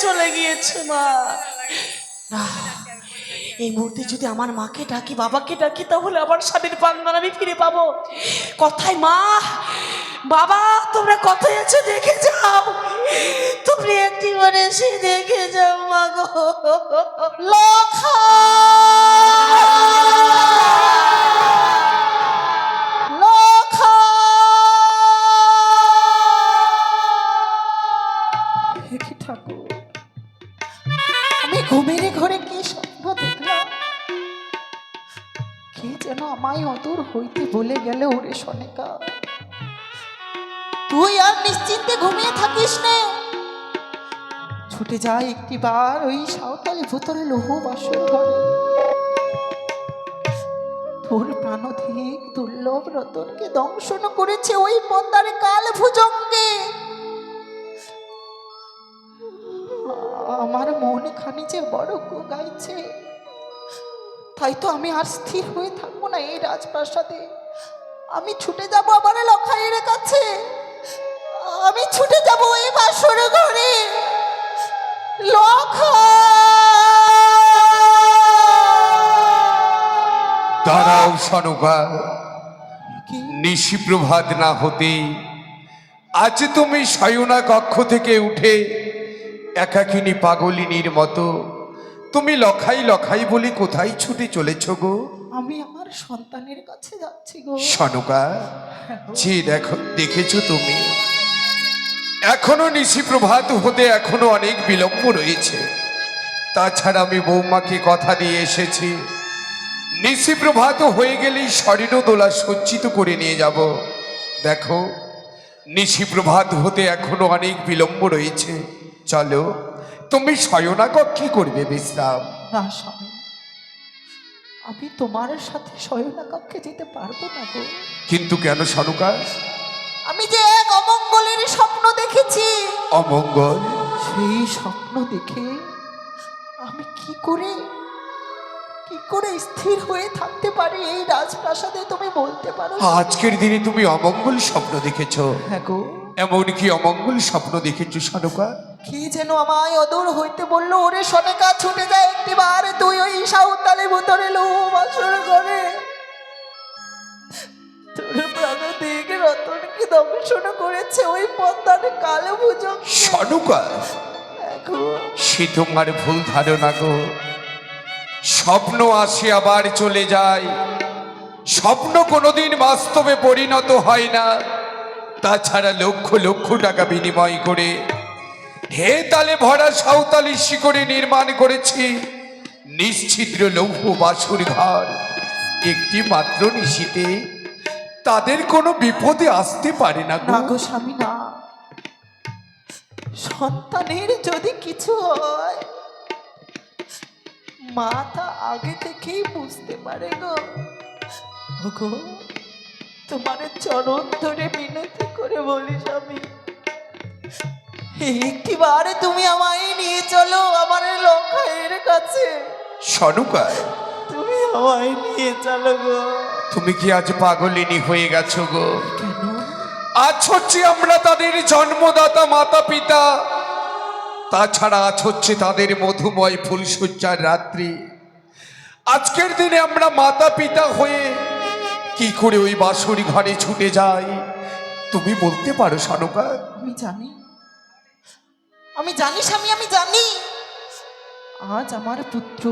চলে গিয়েছে মা। না, এই মুহূর্তে যদি আমার মাকে ডাকি, বাবাকে ডাকি, তাহলে আমার স্বামীর প্রাণদান আমি ফিরে পাবো। কথায় মা বাবা তোমরা কোথায় আছো দেখে যাও, তুমি একটিবার এসে দেখে যাও মা গো। লক্ষা লক্ষা দেখি ঠাকুর, আমি ঘুমের ঘরে কি স্বপ্ন দেখলাম? কে যেন আমায় অদূর হইতে বলে গেল, ওরে সনেকা তুই আর নিশ্চিন্তে ঘুমিয়ে থাকিস নে, ছুটে যায় একটিবার ওই সাঁওতালি ভূতলে লৌহ বাসর ঘরে। তোর প্রাণধিক দুর্লভ রতনকে দংশন করেছে ওই পদ্মার কাল ভুজঙ্গে। আমার মন খানি যে বড় গাইছে, তাই তো আমি আর স্থির হয়ে থাকবো না এই রাজপ্রাসাদে। আমি ছুটে যাব আমার লখাইয়ের কাছে, আমি ছুটে যাব এই বাসর ঘরে। দাঁড়াও সনকা, কি? নিশি প্রভাত না হতে আজ তুমি শয়না কক্ষ থেকে উঠে একাকিনী পাগলিনীর মতো তুমি লখাই লখাই বলে কোথায় ছুটে চলেছ গো? আমি আমার সন্তানের কাছে যাচ্ছি গো। সনকা, যে দেখেছো তুমি, এখনো নিশি প্রভাত হতে এখনো অনেক বিলম্ব রয়েছে। তাছাড়া আমি বৌমাকে কথা দিয়ে এসেছি, নিশি প্রভাত হয়ে গেলেই স্বর্ণ দোলা সজ্জিত করে নিয়ে যাব। দেখো, নিশি প্রভাত হতে এখনো অনেক বিলম্ব রয়েছে। চলো, তুমি শয়না কক্ষে করবে বিশ্রাম। না স্বামী, আমি তোমার সাথে শয়না কক্ষে যেতে পারবো না গো। কিন্তু কেন সনকা? আমি যে এক অমঙ্গলের স্বপ্ন দেখেছি। অমঙ্গল? সেই স্বপ্ন দেখে আমি কি করে স্থির হয়ে থাকতে পারি এই রাজপ্রাসাদে, তুমি বলতে পারো? আজকের দিনে তুমি অমঙ্গল স্বপ্ন দেখেছ? হ্যাঁ গো। এমন কি অমঙ্গল স্বপ্ন দেখেছ সনকা? কি যেন আমায় অদূর হইতে বললো, ওরে সনেকা ছুটে যায় একটিবার তুই ওই সাঁওতালি ভূতরে লৌহ বাসর ঘরে। তোর প্রাণদিক রতনকে দংশন করেছে ওই পদ্মার কালো ভুজঙ্গ। সনকা, সে তোমার ভুল ধারণা গো। স্বপ্ন আসে আবার চলে যায়, স্বপ্ন কোনোদিন বাস্তবে পরিণত হয় না। তাছাড়া লক্ষ লক্ষ টাকা বিনিময় করে হে তালে ভরা সাঁওতালি শিকড়ে নির্মাণ করেছি নিশ্ছিদ্র লৌহ বাসুর ঘর। একটি মাত্র নিশিতে তাদের কোনো বিপদে আসতে পারে না না গো। গো স্বামী, না। সন্তানের যদি কিছু হয়, মা তা আগে থেকেই বুঝতে পারে গো। ওগো, তোমার চরণ ধরে মিনতি করে বলি স্বামী, একটিবার তুমি আমায় নিয়ে চলো আমার লখাইয়ের কাছে। সনকা, তুমি আমায় নিয়ে চলো গো। তুমি কি আজ পাগলিনী হয়ে গেছো গো? কেন? আজ হচ্ছে আমরা তাদের জন্মদাতা মাতা পিতা, তাছাড়া আজ হচ্ছে তাদের মধুময় ফুলসজ্জার রাত্রি। আজকের দিনে আমরা মাতা পিতা হয়ে কি করে ওই বাঁশরি ঘরে ছুটে যাই তুমি বলতে পারো সনকা? আমি জানি স্বামী, আমি জানি আজ আমার পুত্র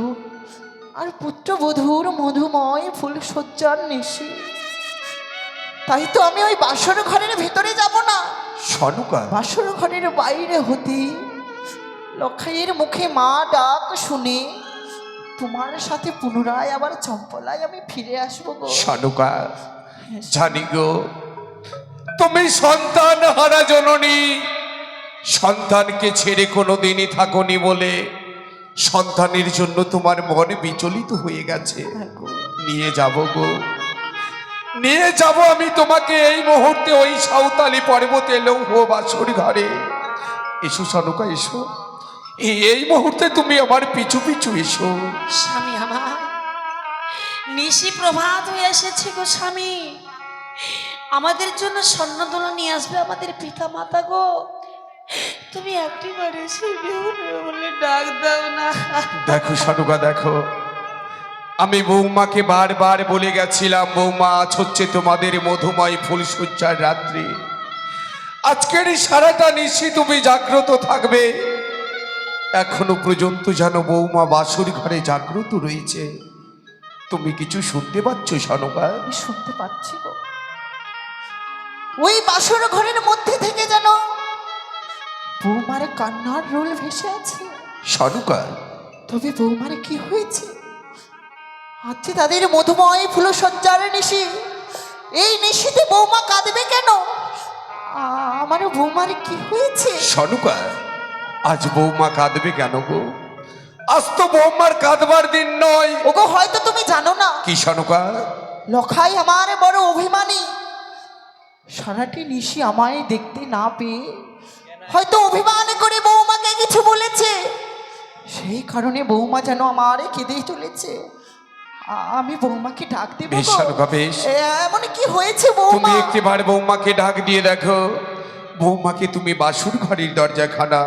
আর পুত্রবধূর মধুময় ফুলসজ্জার নিশি, তাই তো আমি ওই বাসর ঘরের ভেতরে যাব না। সনকা, বাসর ঘরের বাইরে হতে লখাইয়ের মুখে মা ডাক শুনে তোমার সাথে পুনরায় আবার চম্পলায় আমি ফিরে আসবো গো। সনকা, জানি গো তুমি সন্তান হারা জননী, সন্তানকে ছেড়ে কোনোদিনই থাকনি বলে সন্তানের জন্য তোমার মন বিচলিত হয়ে গেছে। নিয়ে যাব গো, নিয়ে যাব আমি তোমাকে এই মুহূর্তে ওই সাঁওতালি পর্বতে লৌহ বাসর ঘরে। এসো সনকা, এসো, এই মুহূর্তে তুমি আমার পিছু পিছু এসো। স্বামী আমার, নিশি প্রভাত হয়ে এসেছে গো স্বামী। আমাদের জন্য স্বর্ণদোলা নিয়ে আসবে আমাদের পিতা মাতা গো। তুমি একটিবার এসে বেহুলা বলে ডাক দাও না। দেখো সানুকা, দেখো, আমি বৌমাকে বারবার বলে গেছিলাম, বৌমা আজ হচ্ছে তোমাদের মধুময় ফুলসজ্জার রাত্রি, আজকের এই সারাটা নিশি তুমি জাগ্রত থাকবে। এখনো পর্যন্ত যেন বৌমা বাসুর ঘরে জাগ্রত রয়েছে। তুমি কিছু শুনতে পাচ্ছ সানুকা? আমি শুনতে পাচ্ছি গো, ওই বাসর ঘরের মধ্যে থেকে যেন বৌমার কান্নার রোল ভেসে আছে। সানুকা, তবে বৌমার কি হয়েছে? আজকে তাদের মধুময় ফুলসজ্জার নিশি, এই নিশিতে বৌমা কাঁদবে কেন? আমার বৌমার কি হয়েছে? সানুকা, আজ বৌমা কাঁদবে কেন গো? আজ তো বৌমার কাঁদবার দিন নয়। ওগো, হয়তো তুমি জানো না, কি সানুকা? লখাই আমার বড় অভিমানী। সারাটি নিশি আমায় দেখতে না পেয়ে হয়তো অভিমান করে বৌমাকে কিছু বলেছে, সেই কারণে বৌমা যেন আমারে কেঁদেই চলেছে। আমি বৌমাকে ডাক দেব বেশ গো? সানুকা, বেশ। এমন কি হয়েছে তুমি বৌমা? একটিবার বৌমাকে ডাক দিয়ে দেখো। বৌমাকে তুমি বাসুর ঘরের দরজাখানা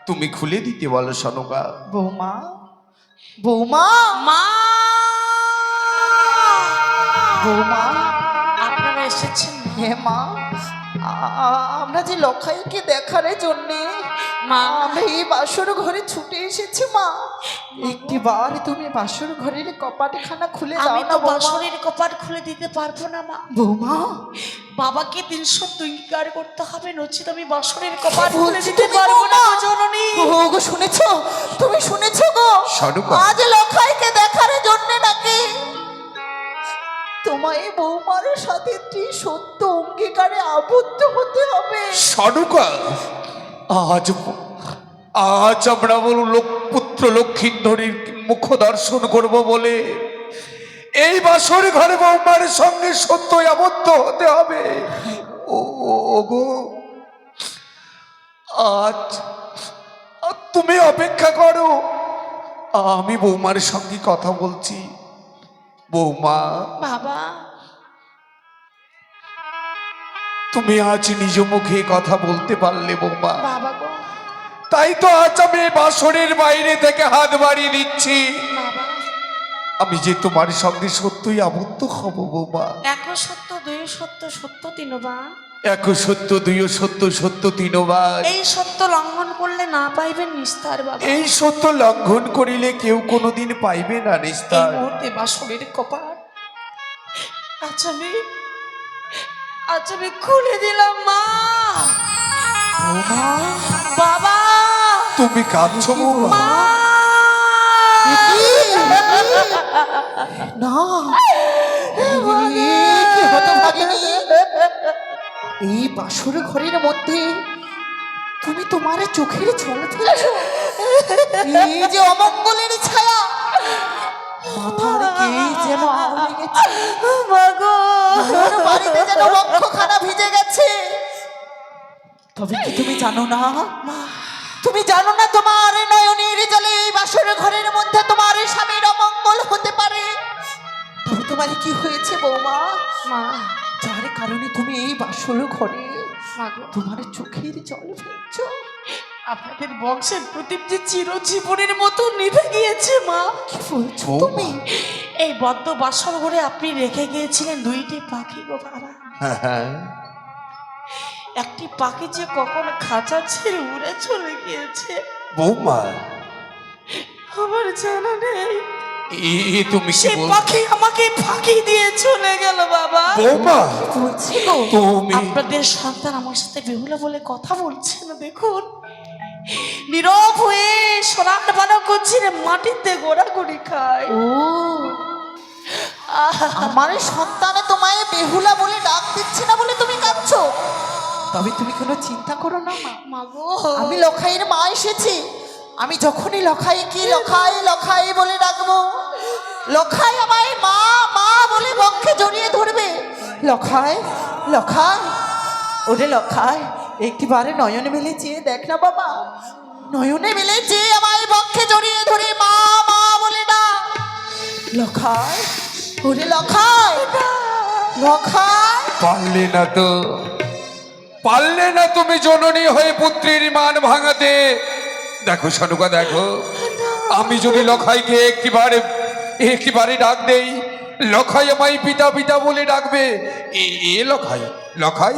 তুমি খুলে দিতে বলো সানুকা। বৌমা, বৌমা, মা, বৌমা, আপনারা এসেছেন? হে মা, আমরা যে লখাইকে দেখার জন্যে মা, আমি এই বাসর ঘরে ছুটে এসেছি মা। একটিবার তুমি বাসর ঘরের কপাটখানা খুলে দাও আমি না তো বৌমা। বাসরের কপাট খুলে দিতে পারবো না মা। বৌমা, বাবাকে 300 অঙ্গীকার করতে হবে, নচিত আমি বাসরের কপাট কি খুলে বলছো দিতে তুমি পারবো না বৌমা? গো জননী। ও গো, শুনেছো? তুমি শুনেছো গো? সানুকা। আজ লখাইকে দেখার জন্য নাকি তোমায় বৌমার সাথে সত্য অঙ্গীকারে আবদ্ধ হতে হবে। সানুকা, আজ আজ আমরা বল পুত্র লক্ষ্মীধরীর মুখ দর্শন করব বলে এই বাসর ঘরে বৌমার সঙ্গে সত্যই আবদ্ধ হতে হবে। ও গো, আজ তুমি অপেক্ষা করো, আমি বৌমার সঙ্গে কথা বলছি। বৌমা, বাবা, তুমি আজ নিজ মুখে কথা বলতে পারলে বৌমা, বাবা গো, তাই তো আজ আমি বাসরের বাইরে থেকে হাত বাড়িয়ে দিচ্ছি। বাবা, আমি যে তোমার সঙ্গে সত্যই আবদ্ধ হব বৌমা। এক সত্য, দুই সত্য, সত্য তিনবার। এক সত্য, দুই সত্য, সত্য তিনবার। এই সত্য লঙ্ঘন করলে না পাইবেন নিস্তার বাবা। এই সত্য লঙ্ঘন করিলে কেউ কোনোদিন পাইবে না এই নিস্তার। মুহূর্তে বাসরের কপাট আজ আমি খুলে দিলাম মা। বাবা, তুমি কাঁদছো বৌমা? মা, না, কি হতো ভাগিনী? এই বাসর ঘরের মধ্যে তুমি তোমার চোখের জল ফেলছো। এই যে অমঙ্গলের ছায়া মাথার কে যেন আউলে গেছে, মাগো, আমার বাড়িতে যেন বক্ষখানা ভিজে গেছে। তবে কি তুমি জানো না, তুমি জানো না তোমার নয়নের জলে এই বাসর ঘরের মধ্যে তোমার স্বামীর অমঙ্গল হতে পারে? তবে তোমার কি হয়েছে বৌমা, মা, যার কারণে তুমি এই বাসর ঘরে মাগো, তোমার চোখের জল ফেলছো? আপনাদের বংশের প্রদীপ যে চিরজীবনের মতো নিভে গিয়েছে মা। কি বলছো বৌমা। তুমি? এই বদ্ধ বাসর ঘরে আপনি রেখে গিয়েছিলেন 2টি পাখি গো বাবা। হ্যাঁ, একটি পাখি যে কখন খাঁচা ছেড়ে উড়ে চলে গিয়েছে বৌমা, আমার জানা নেই। তুমি কি সে বল? পাখি আমাকে ফাঁকি দিয়ে চলে গেল বাবা। বৌমা, বলছি গো, তুমি আপনাদের সন্তান আমার সাথে বেহুলা বলে কথা বলছে না, দেখুন নীরব হয়ে সোনার বানা করছে, মাটিতে গোড়াগড়ি খায়। ও আমার সন্তানে তোমায় বেহুলা বলে ডাক দিচ্ছে না বলে তুমি কাঁদছো? তবে তুমি কোনো চিন্তা করো না মা, মাগো, আমি লখাইয়ের মা এসেছি। আমি যখনই লখাইকে লখাই লখাই বলে ডাকবো, লখাই আমায় মা মা বলে বক্ষে জড়িয়ে ধরবে। লখাই, লখাই, ওরে লখাই, একটিবারে নয়নে মেলে চেয়ে দেখ না বাবা। নয়নে মেলে চেয়ে আমায় বক্ষে জড়িয়ে ধরে মা মা বলে ডাক। লখাই, ওরে লখাই, লখাই। পারলে না তো, পারলে না তুমি জননী হয়ে পুত্রীর মান ভাঙাতে। দেখো সনুকা, দেখো, আমি যদি লখাইকে একটিবারে ডাক দেই, লখাই আমায় পিতা পিতা বলে ডাকবে। এ লখাই, লখাই,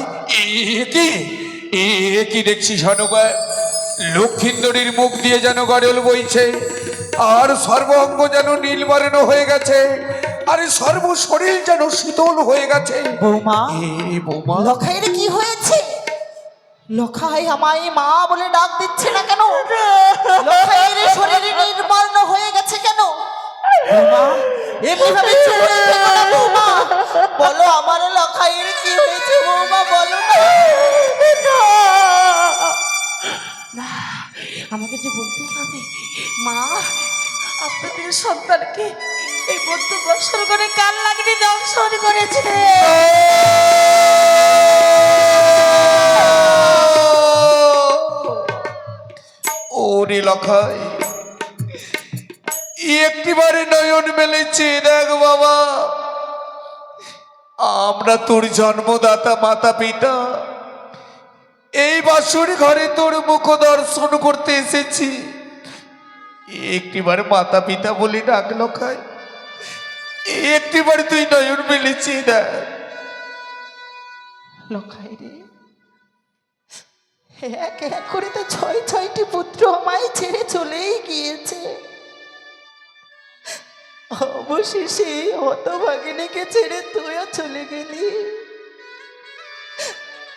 এ কি দেখছি সনুকা? লক্ষিন্দরীর মুখ দিয়ে যেন গড়েল বইছে, আর সর্বাঙ্গ যেন নীলবর্ণ হয়ে গেছে, আর সর্ব শরীর যেন শীতল হয়ে গেছে। বৌমা, বৌমা, লখাইয়ের কি হয়েছে? লখাই আমায় মা বলে ডাক দিচ্ছে না কেন? লখাইয়ের শরীরে নির্বর্ণ হয়ে গেছে কেন? বৌমা, এমনি ভাবে চুপ করে থেকো না বৌমা। বলো আমার লখাইয়ের কি হয়েছে বৌমা, বলো না। আমাকে যে বলতেই হবে। মা, আপনাদের সন্তানকে এই বদ্ধ বৎসর করে কাল লাগিয়ে দংশন করেছে। ওরে লখাই, একটিবারে নয়ন মেলেছে, দেখ বাবা, আমরা তোর জন্মদাতা মাতা পিতা এই বাসুর ঘরে তোর মুখ দর্শন করতে এসেছি। একটিবার মাতা পিতা বলি ডাক লখাই, একটিবার তুই নয়ন মেলেছি, দেখ। লখাই রে, এক এক করে তো 6-6টি পুত্র আমায় ছেড়ে চলেই গিয়েছে। অবশেষে হতভাগিনীকে ছেড়ে তুইও চলে গেলি।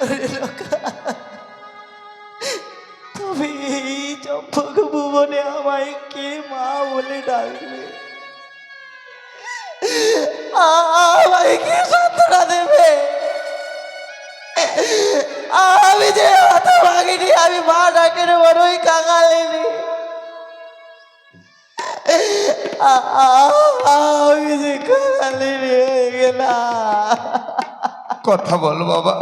আরে লখাই, তবে এই চম্পক ভুবনে আমায় কে মা বলে ডাকবে? আমায় কে সান্ত্বনা দেবে? আমি যে হতভাগিনী, আমি মা ডাকের বড়ই কাঙালিনি। আমি যে কাঙালিনি হয়ে গেলাম। কথা বল বাবা,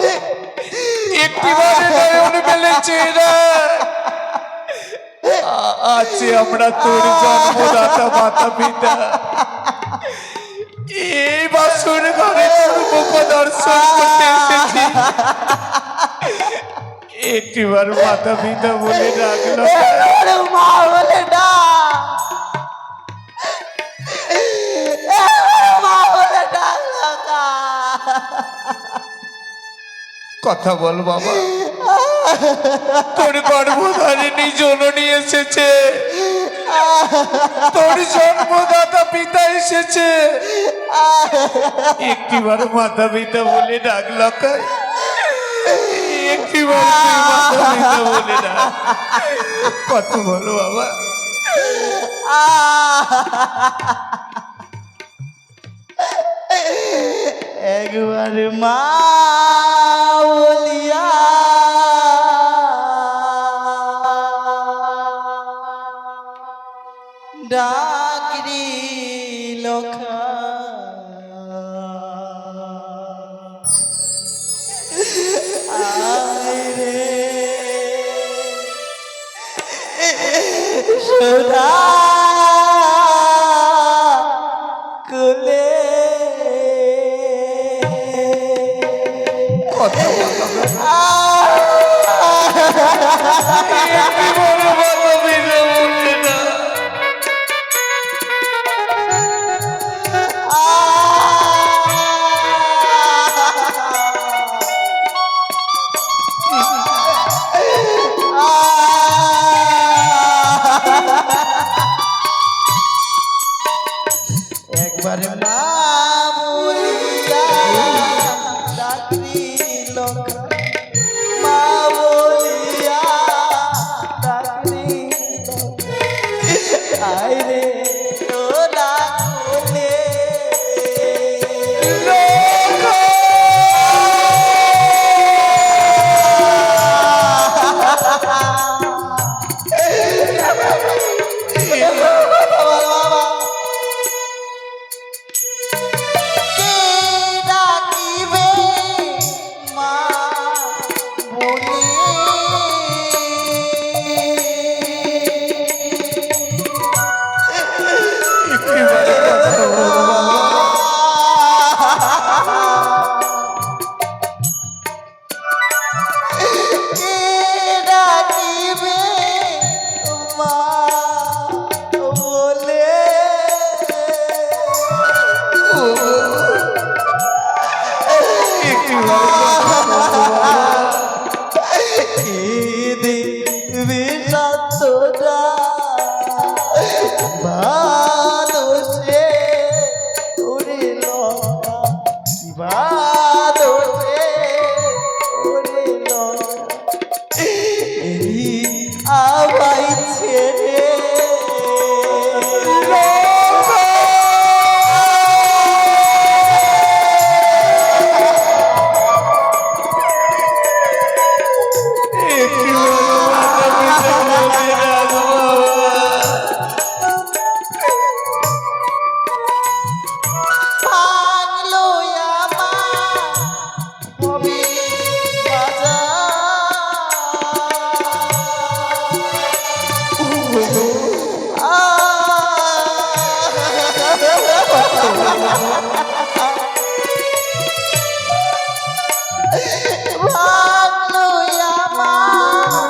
একটিবারে নয়ন মেলেছে না। আছে আমরা তোর জন্মদাতা মাতা পিতা, এই বাসুর ঘরে তোর মুখ দর্শন করতে এসেছি। একটিবার মাতা পিতা বলে ডাকলো, মা বলে ডাক, মা বলে ডাক। কথা বল বাবা, তোর গর্ভধারিণী জননী এসেছে, তোর জন্মদাতা পিতা এসেছে। একটিবার মাতা পিতা বলে ডাক লখাই, একটিবার তুই মাতা পিতা বলে ডাক। কথা বল বাবা। একবার মা বলিয়া ডাকরি লখা, আয় রে সোনা কুলে। কথা বল বাবা। একবার নাম বলিয়া ডাকরি লখা, মা বলিয়া ডাকরি বিষাদটা মানুষে উড়িল মানুষে উড়িল আমায় ছেড়ে ভাঙলো আমার কবি ভাঙলো আমার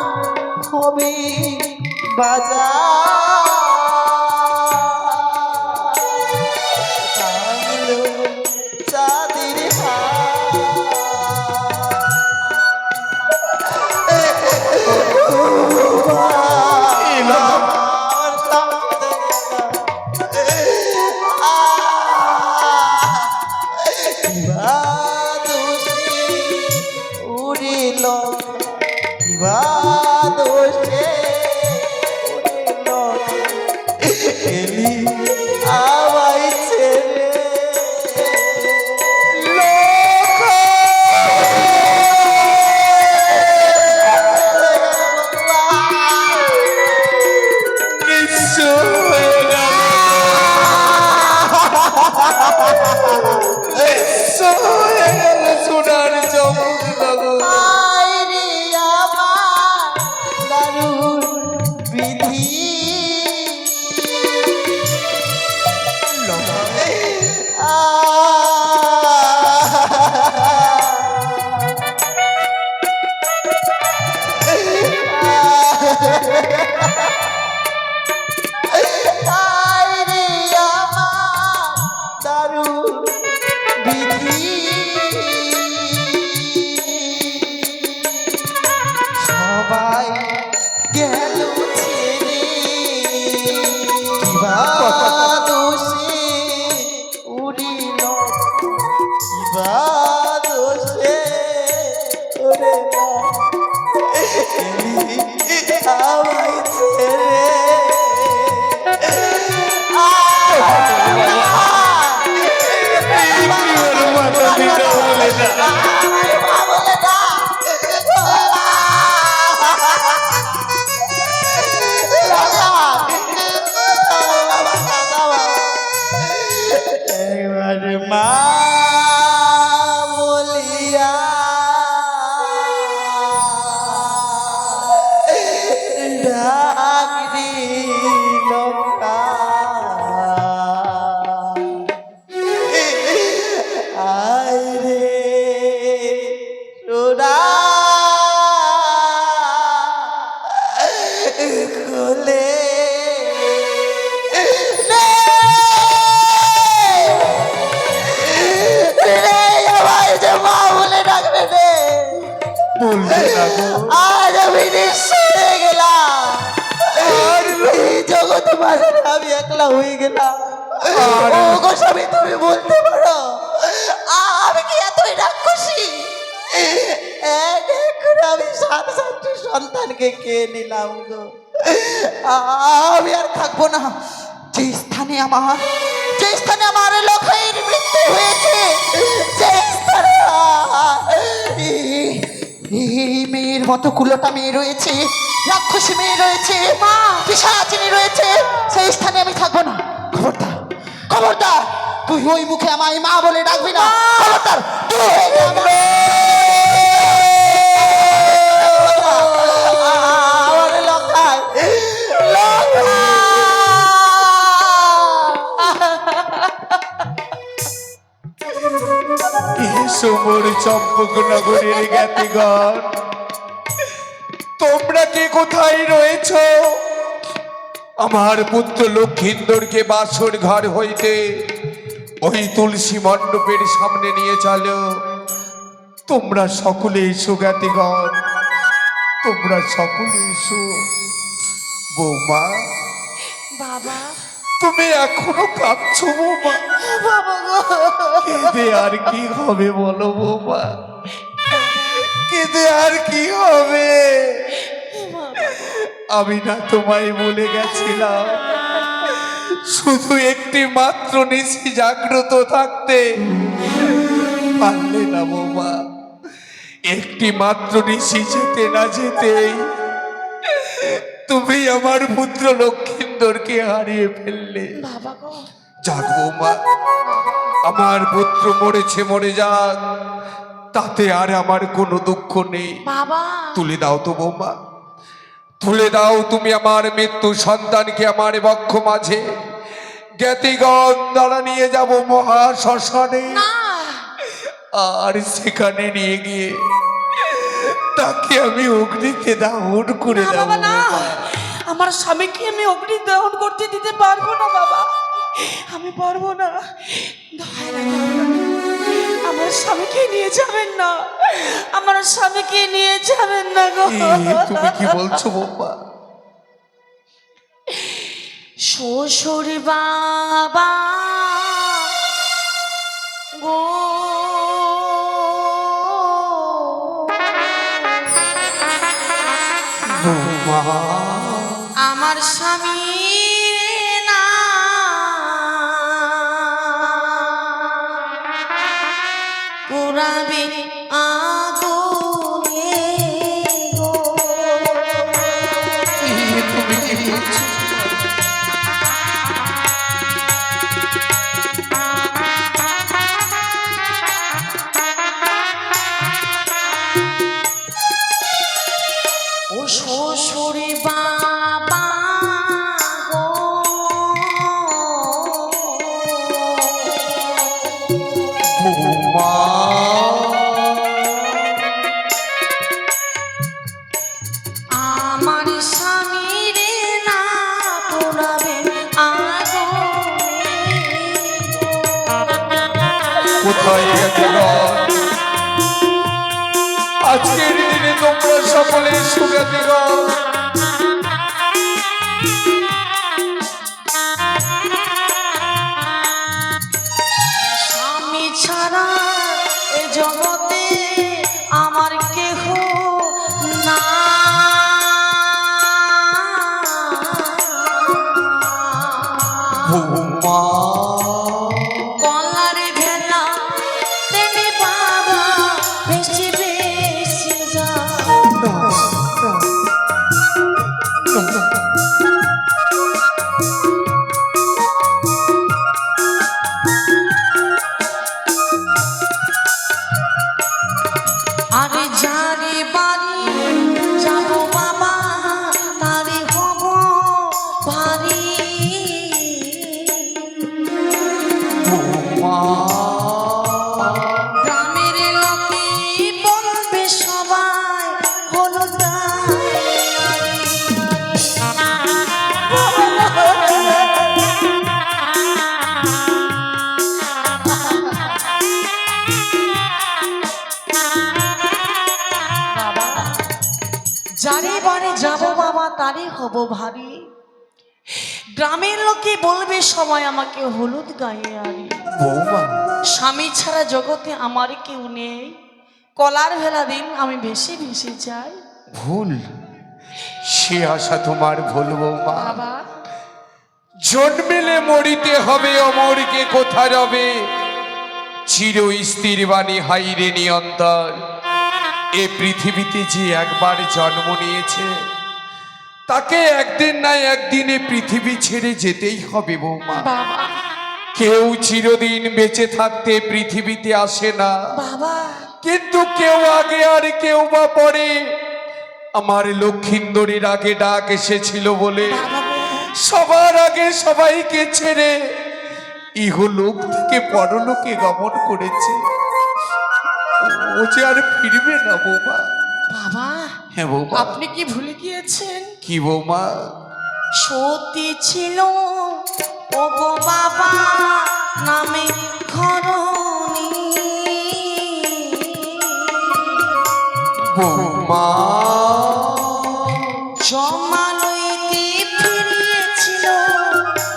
কবি বাজার চাঁদের উড়িল দোষে উড়িল এলি আমায় ছেড়ে সোনার চমক লাগো আইরে আমার দারুণ বিধি আইরে আমার দারুণ বিধি সবাই গেল ছেড়ে কিবা দোষে উড়িল কিবা দোষে উড়িল আমায় ছেড়ে মা বলিয়া ডাক দিল আয় রে সোনা কোলে আজ আমি নিঃস্ব হয়ে গেলাম আর এই জগৎ মাঝে আমি একলা হয়ে গেলাম ও গো স্বামী তুমি বলতে পারো আমি কি এতই রাক্ষসী এখন আমি 7-7টি সন্তানকে কে নিলাম গো আমি আর থাকবো না যে স্থানে আমার লখাইয়ের মৃত্যু হয়েছে যে স্থানে এই মেয়ের মতো কুলোটা মেয়ে রয়েছে রাক্ষসী মেয়ে রয়েছে পিশাচিনী রয়েছে সেই স্থানে আমি থাকবো না খবরদার তুই ওই মুখে আমায় মা বলে ডাকবি না খবরদার আমার লখায় সমর চম্পক নগরীর জ্ঞাতিগণ তোমরা কে কোথায় রয়েছ? আমার পুত্র লক্ষিন্দরকে বাসর ঘর হইতে ওই তুলসী মণ্ডপের সামনে নিয়ে চলো। তোমরা সকলে এসো জ্ঞাতিগণ, তোমরা সকলে এসো। বৌমা, বাবা, তুমি এখনো কাঁদছো বৌমা? বাবা গো, কেঁদে আর কি হবে বলো বৌমা, কেঁদে আর কি হবে? আমি না তোমায় বলে গেছিলাম শুধু একটি মাত্র নিশি জাগ্রত থাকতে পারলে না বৌমা। একটি মাত্র নিশি যেতে না যেতেই তুমি আমার পুত্র লক্ষিন্দরকে হারিয়ে ফেললে। বাবা গো, যাক বৌমা, আমার পুত্র মরেছে মরে যাক, তাতে আর আমার কোনো দুঃখ নেই। বাবা, তুলে দাও তো বৌমা, তুলে দাও তুমি আমার মৃত্যু সন্তানকে আমার বক্ষ মাঝে। জ্ঞাতিগণ দ্বারা নিয়ে যাব মহা শ্মশানে, না, আর সেখানে নিয়ে গিয়ে তাকে আমি অগ্নিতে দাহন করে না দেব। বাবা, না, আমার স্বামীকে আমি অগ্নি দহন করতে দিতে পারবো না বাবা, আমি পারবো না। দয়া করে আমার স্বামীকে নিয়ে যাবেন না, আমার স্বামীকে নিয়ে যাবেন না গো। তুমি কি বলছো বৌমা? শ্বশুর বাবা গো, বৌমা, আমার স্বামী না পুরাবে আগুনে গো। তুমি কি বলছো? ও শ্বশুর বাবা গো, বৌমা, আমার স্বামীর না পোড়াবে আগুনে কোথায় জ্ঞাতিগণ? আজকের দিনে তোমরা সকলে সুজ্ঞাতিগণ। স্বামী ছাড়া এ জগতে আমার কেহ না। বৌমা, কলার ভেলা তেনে বাবা বেশি বেশি যা। আরে যারে বাড়ি যাব বাবা তারে হব ভারী। বৌমা, গ্রামের লোকে বলবে সবাই হলো যারে বাড়ি যাব বাবা তারে হব ভারী। গ্রামের লোকে বলবে সবাই আমাকে হলুদ গায়ে আরি। বৌমা, স্বামী ছাড়া জগতে আমার কেউ নেই, কলার ভেলা দিন আমি ভেসে ভেসে যাই। ভুল, সে আশা তোমার ভুল বৌমা। বাবা, জন্মেলে মরিতে হবে, অমরকে কোথা রবে। চির স্থির বাণী হাইরে নিয়ন্তর। এ পৃথিবীতে যে একবার জন্ম নিয়েছে তাকে একদিন না একদিনে পৃথিবী ছেড়ে যেতেই হবে বৌমা। বাবা, কেউ চিরদিন বেঁচে থাকতে পৃথিবীতে আসে না, বাবা, কিন্তু কেউ আগে আর কেউ বা পরে। আমার লক্ষিন্দরীর আগে ডাক এসেছিল বলে সবার আগে সবাইকে ছেড়ে ইহলোক থেকে পরলোকে গমন করেছে। ও যে আর ফিরবে না বৌমা। বাবা, হ্যাঁ বৌমা। আপনি কি ভুলে গিয়েছেন? কি বৌমা? সতী ছিল ও গো বাবা নামে ঘরণী। বৌমা জমালইতে ফিরিয়েছিল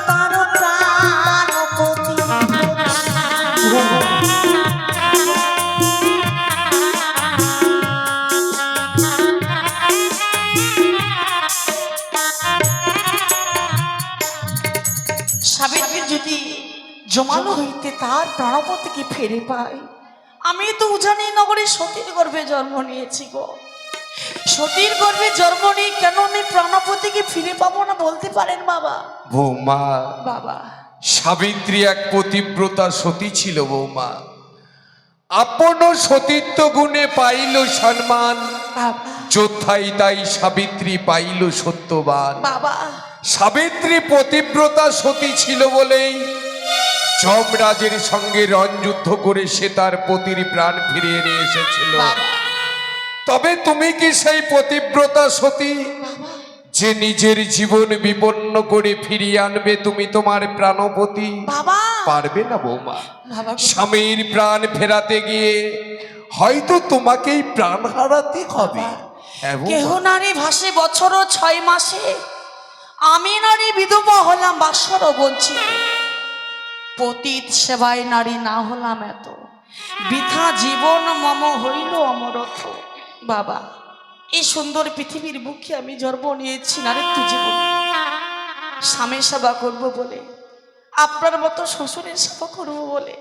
তার প্রাণপতি। সাবিত্রী যদি জমালো হইতে তার প্রাণপতিকে ফিরে পায়, আমি তো উজানি নগরে সতীর গর্ভে জন্ম নিয়েছি গো। সতীর গর্ভে জন্ম নিয়ে কেন আমি প্রাণপতিকে ফিরে পাবো না বলতে পারেন বাবা? বৌমা বাবা, সাবিত্রী এক পতিব্রতা সতী ছিল বৌমা। আপন সতীত্ব গুণে পাইল সম্মান, বাবা, যোদ্ধাই তাই সাবিত্রী পাইল সত্যবান। বাবা, সাবিত্রী পতিব্রতা সতী ছিল বলেই যমরাজের সঙ্গে রণযুদ্ধ করে সে তার পতির প্রাণ ফিরিয়ে নিয়ে এসেছিল। বাবা, তবে তুমি কি সেই পতিব্রতা সতী যে নিজের জীবন বিপন্ন করে ফিরিয়ে আনবে তুমি তোমার প্রাণপতি? বাবা, পারবে না বৌমা। বাবা, স্বামীর প্রাণ ফেরাতে গিয়ে হয়তো তোমাকেই প্রাণ হারাতে হবে। হ্যাঁ বৌমা। কেহ নারী ভাসে বছর 6 মাসে, আমি নারী বিধবা হলাম বাসর বঞ্চিত। পতিত সেবায় নারী না হলাম এত, বৃথা জীবন মম হইল অমরথ। বাবা, এই সুন্দর পৃথিবীর বুকে আমি জন্ম নিয়েছি নারীত্ব জীবন। স্বামীর সেবা করব বলে, আপনার মতো শ্বশুরের সেবা করব বলে,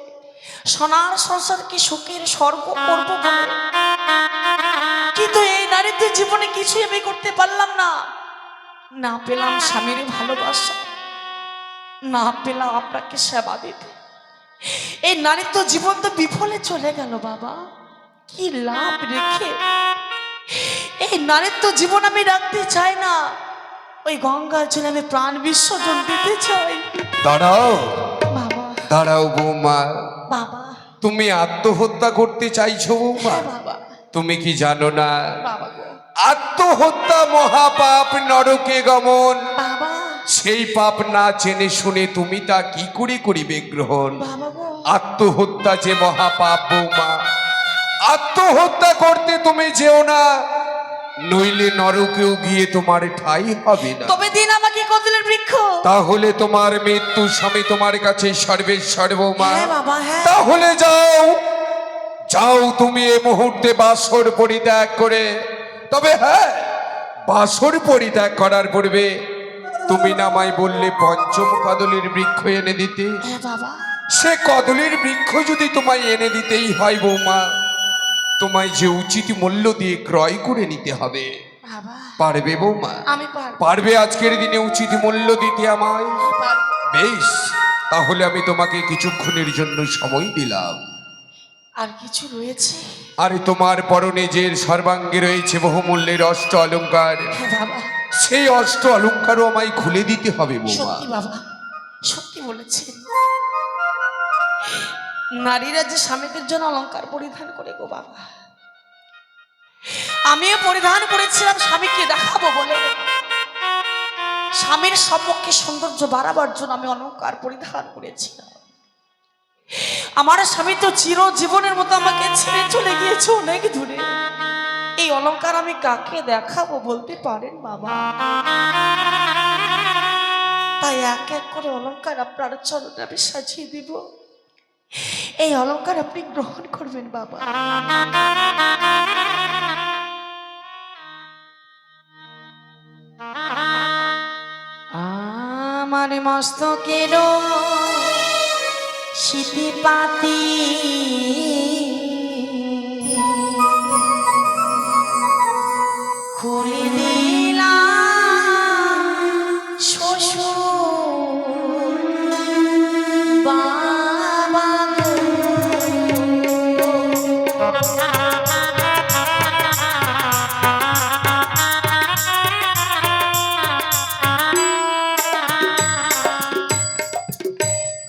সোনার সংসারকে সুখের স্বর্গ করব বলে, কিন্তু এই নারীত্ব জীবনে কিছুই আমি করতে পারলাম না। না পেলাম স্বামীর ভালোবাসা, না পেলাম আপনাকে সেবা দিতে। এই নারীত্ব জীবন তো বিফলে চলে গেল বাবা। কি লাভ রেখে এই নারীত্ব জীবন আমি রাখতে চাই না। ওই গঙ্গার জন্য আমি প্রাণ বিসর্জন দিতে চাই। দাঁড়াও বাবা, দাঁড়াও বৌমা, বাবা, তুমি আত্মহত্যা করতে চাইছো বৌমা? হ্যাঁ বাবা, তুমি কি জানো না বাবা গো, আত্মহত্যা মহাপাপ, নরকে গমন। বাবা, সেই পাপ না জেনে শুনে তুমি তা কি করে করিবে গ্রহণ? বাবা গো, আত্মহত্যা যে মহাপাপ বৌমা, আত্মহত্যা করতে তুমি যেও না, নইলে নরকেও গিয়ে তোমার ঠাঁই হবে না। তবে দিন আমাকে কদলের বৃক্ষ। তাহলে তোমার মৃত্যু স্বামী তোমার কাছে সর্বেশ্বর বৌমা। হ্যাঁ বাবা, হ্যাঁ। তাহলে যাও, যাও তুমি এ মুহূর্তে বাসর পরিত্যাগ করে। তবে হ্যাঁ, বাসর পরিত্যাগ করার পূর্বে তুমি নামাই বললে পঞ্চম কদলের বৃক্ষ এনে দিতে। হ্যাঁ বাবা, সে কদলের বৃক্ষ যদি তোমায় এনে দিতেই হয় বৌমা, তোমায় যে উচিত মূল্য দিয়ে ক্রয় করে নিতে হবে। বাবা, পারবে বৌমা? আমি পারবো, পারবে আজকের দিনে উচিত মূল্য দিতে আমায়? পারবো। বেশ, তাহলে আমি তোমাকে কিছুক্ষণের জন্য সময় দিলাম। আর কিছু রয়েছে? আরে তোমার পরনে যে সর্বাঙ্গে রয়েছে বহুমূল্যের অষ্ট অলংকার, হ্যাঁ বাবা, সেই অষ্ট অলংকারও আমায় খুলে দিতে হবে বৌমা। সত্যি বাবা, সত্যি বলেছেন। নারীরা যে স্বামীদের জন্য অলংকার পরিধান করে গো বাবা, আমিও পরিধান করেছিলাম স্বামীকে দেখাবো বলে। স্বামীর সম্মুখে সৌন্দর্য বাড়াবার জন্য আমি অলংকার পরিধান করেছিলাম। আমার স্বামী তো চিরজীবনের মতো আমাকে ছেড়ে চলে গিয়েছে অনেক দূরে। এই অলংকার আমি কাকে দেখাবো বলতে পারেন বাবা? তাই এক এক করে অলংকার আপনার চরণে আমি সাজিয়ে দিব। এই অলংকার আপনি গ্রহণ করবেন বাবা। আমার মস্তকের শীতি পাতি খুলে দিলাম শ্বশুর বাবা গো।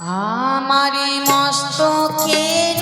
আমারি মস্তকের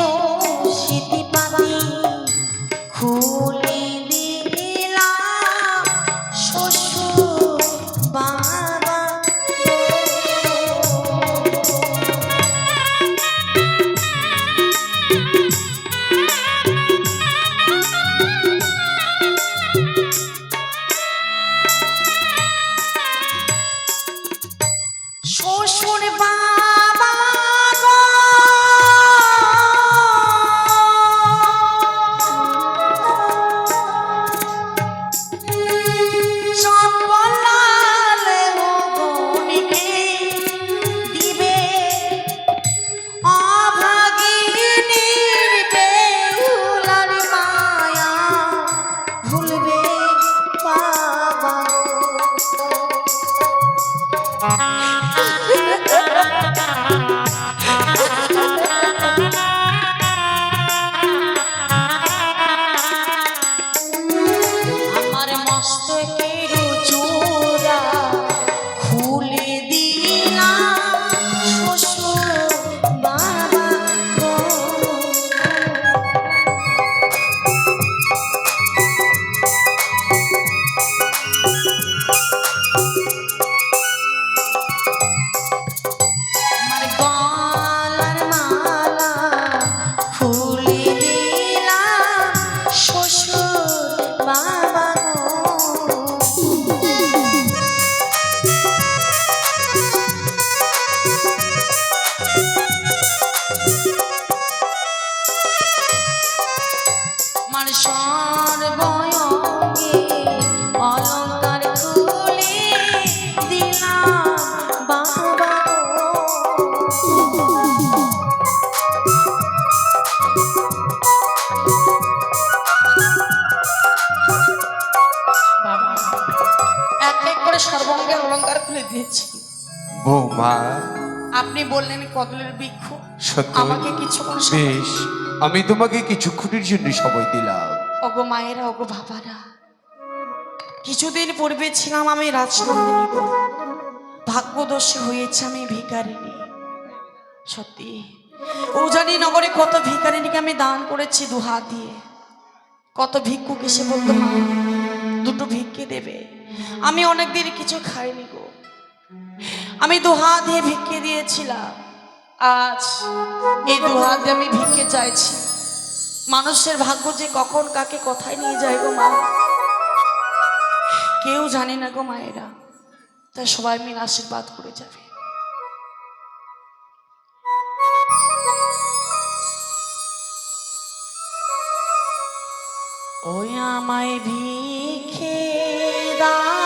আমার বয়ঙ্গে অলঙ্কার খুলে দিলাম বাবা বাবা এক এক করে সর্বাঙ্গের অলঙ্কার খুলে দিয়েছি। বৌমা আপনি বললেন কদলের বৃক্ষ, সত্য আমাকে কিছুক্ষণ বেশ, আমি তোমাকে কিছুক্ষণের জন্য সময় দিলাম। ওগো মায়েরা, ওগো বাবারা, কিছুদিন পূর্বে ছিলাম আমি রাজনন্দিনী গো, ভাগ্যদোষী হয়েছে আমি ভিখারিণী। সত্যি উজানি নগরে কত ভিখারিণীকে আমি দান করেছি দুহাত দিয়ে। কত ভিক্ষুক এসে বলতো মা দুটো ভিক্ষে দেবে, আমি অনেকদিন কিছু খাইনি গো, আমি দুহাত দিয়ে ভিক্ষে দিয়েছিলাম। আজ এই দুহাত দিয়ে আমি ভিক্ষে চাইছি। মানুষের ভাগ্য যে কখন কাকে কোথায় নিয়ে যায় গো মা, কেউ জানে না গো মায়েরা। তাই সবাই মিলে আশীর্বাদ করে যাবে। ওই আমায় ভিক্ষে দাও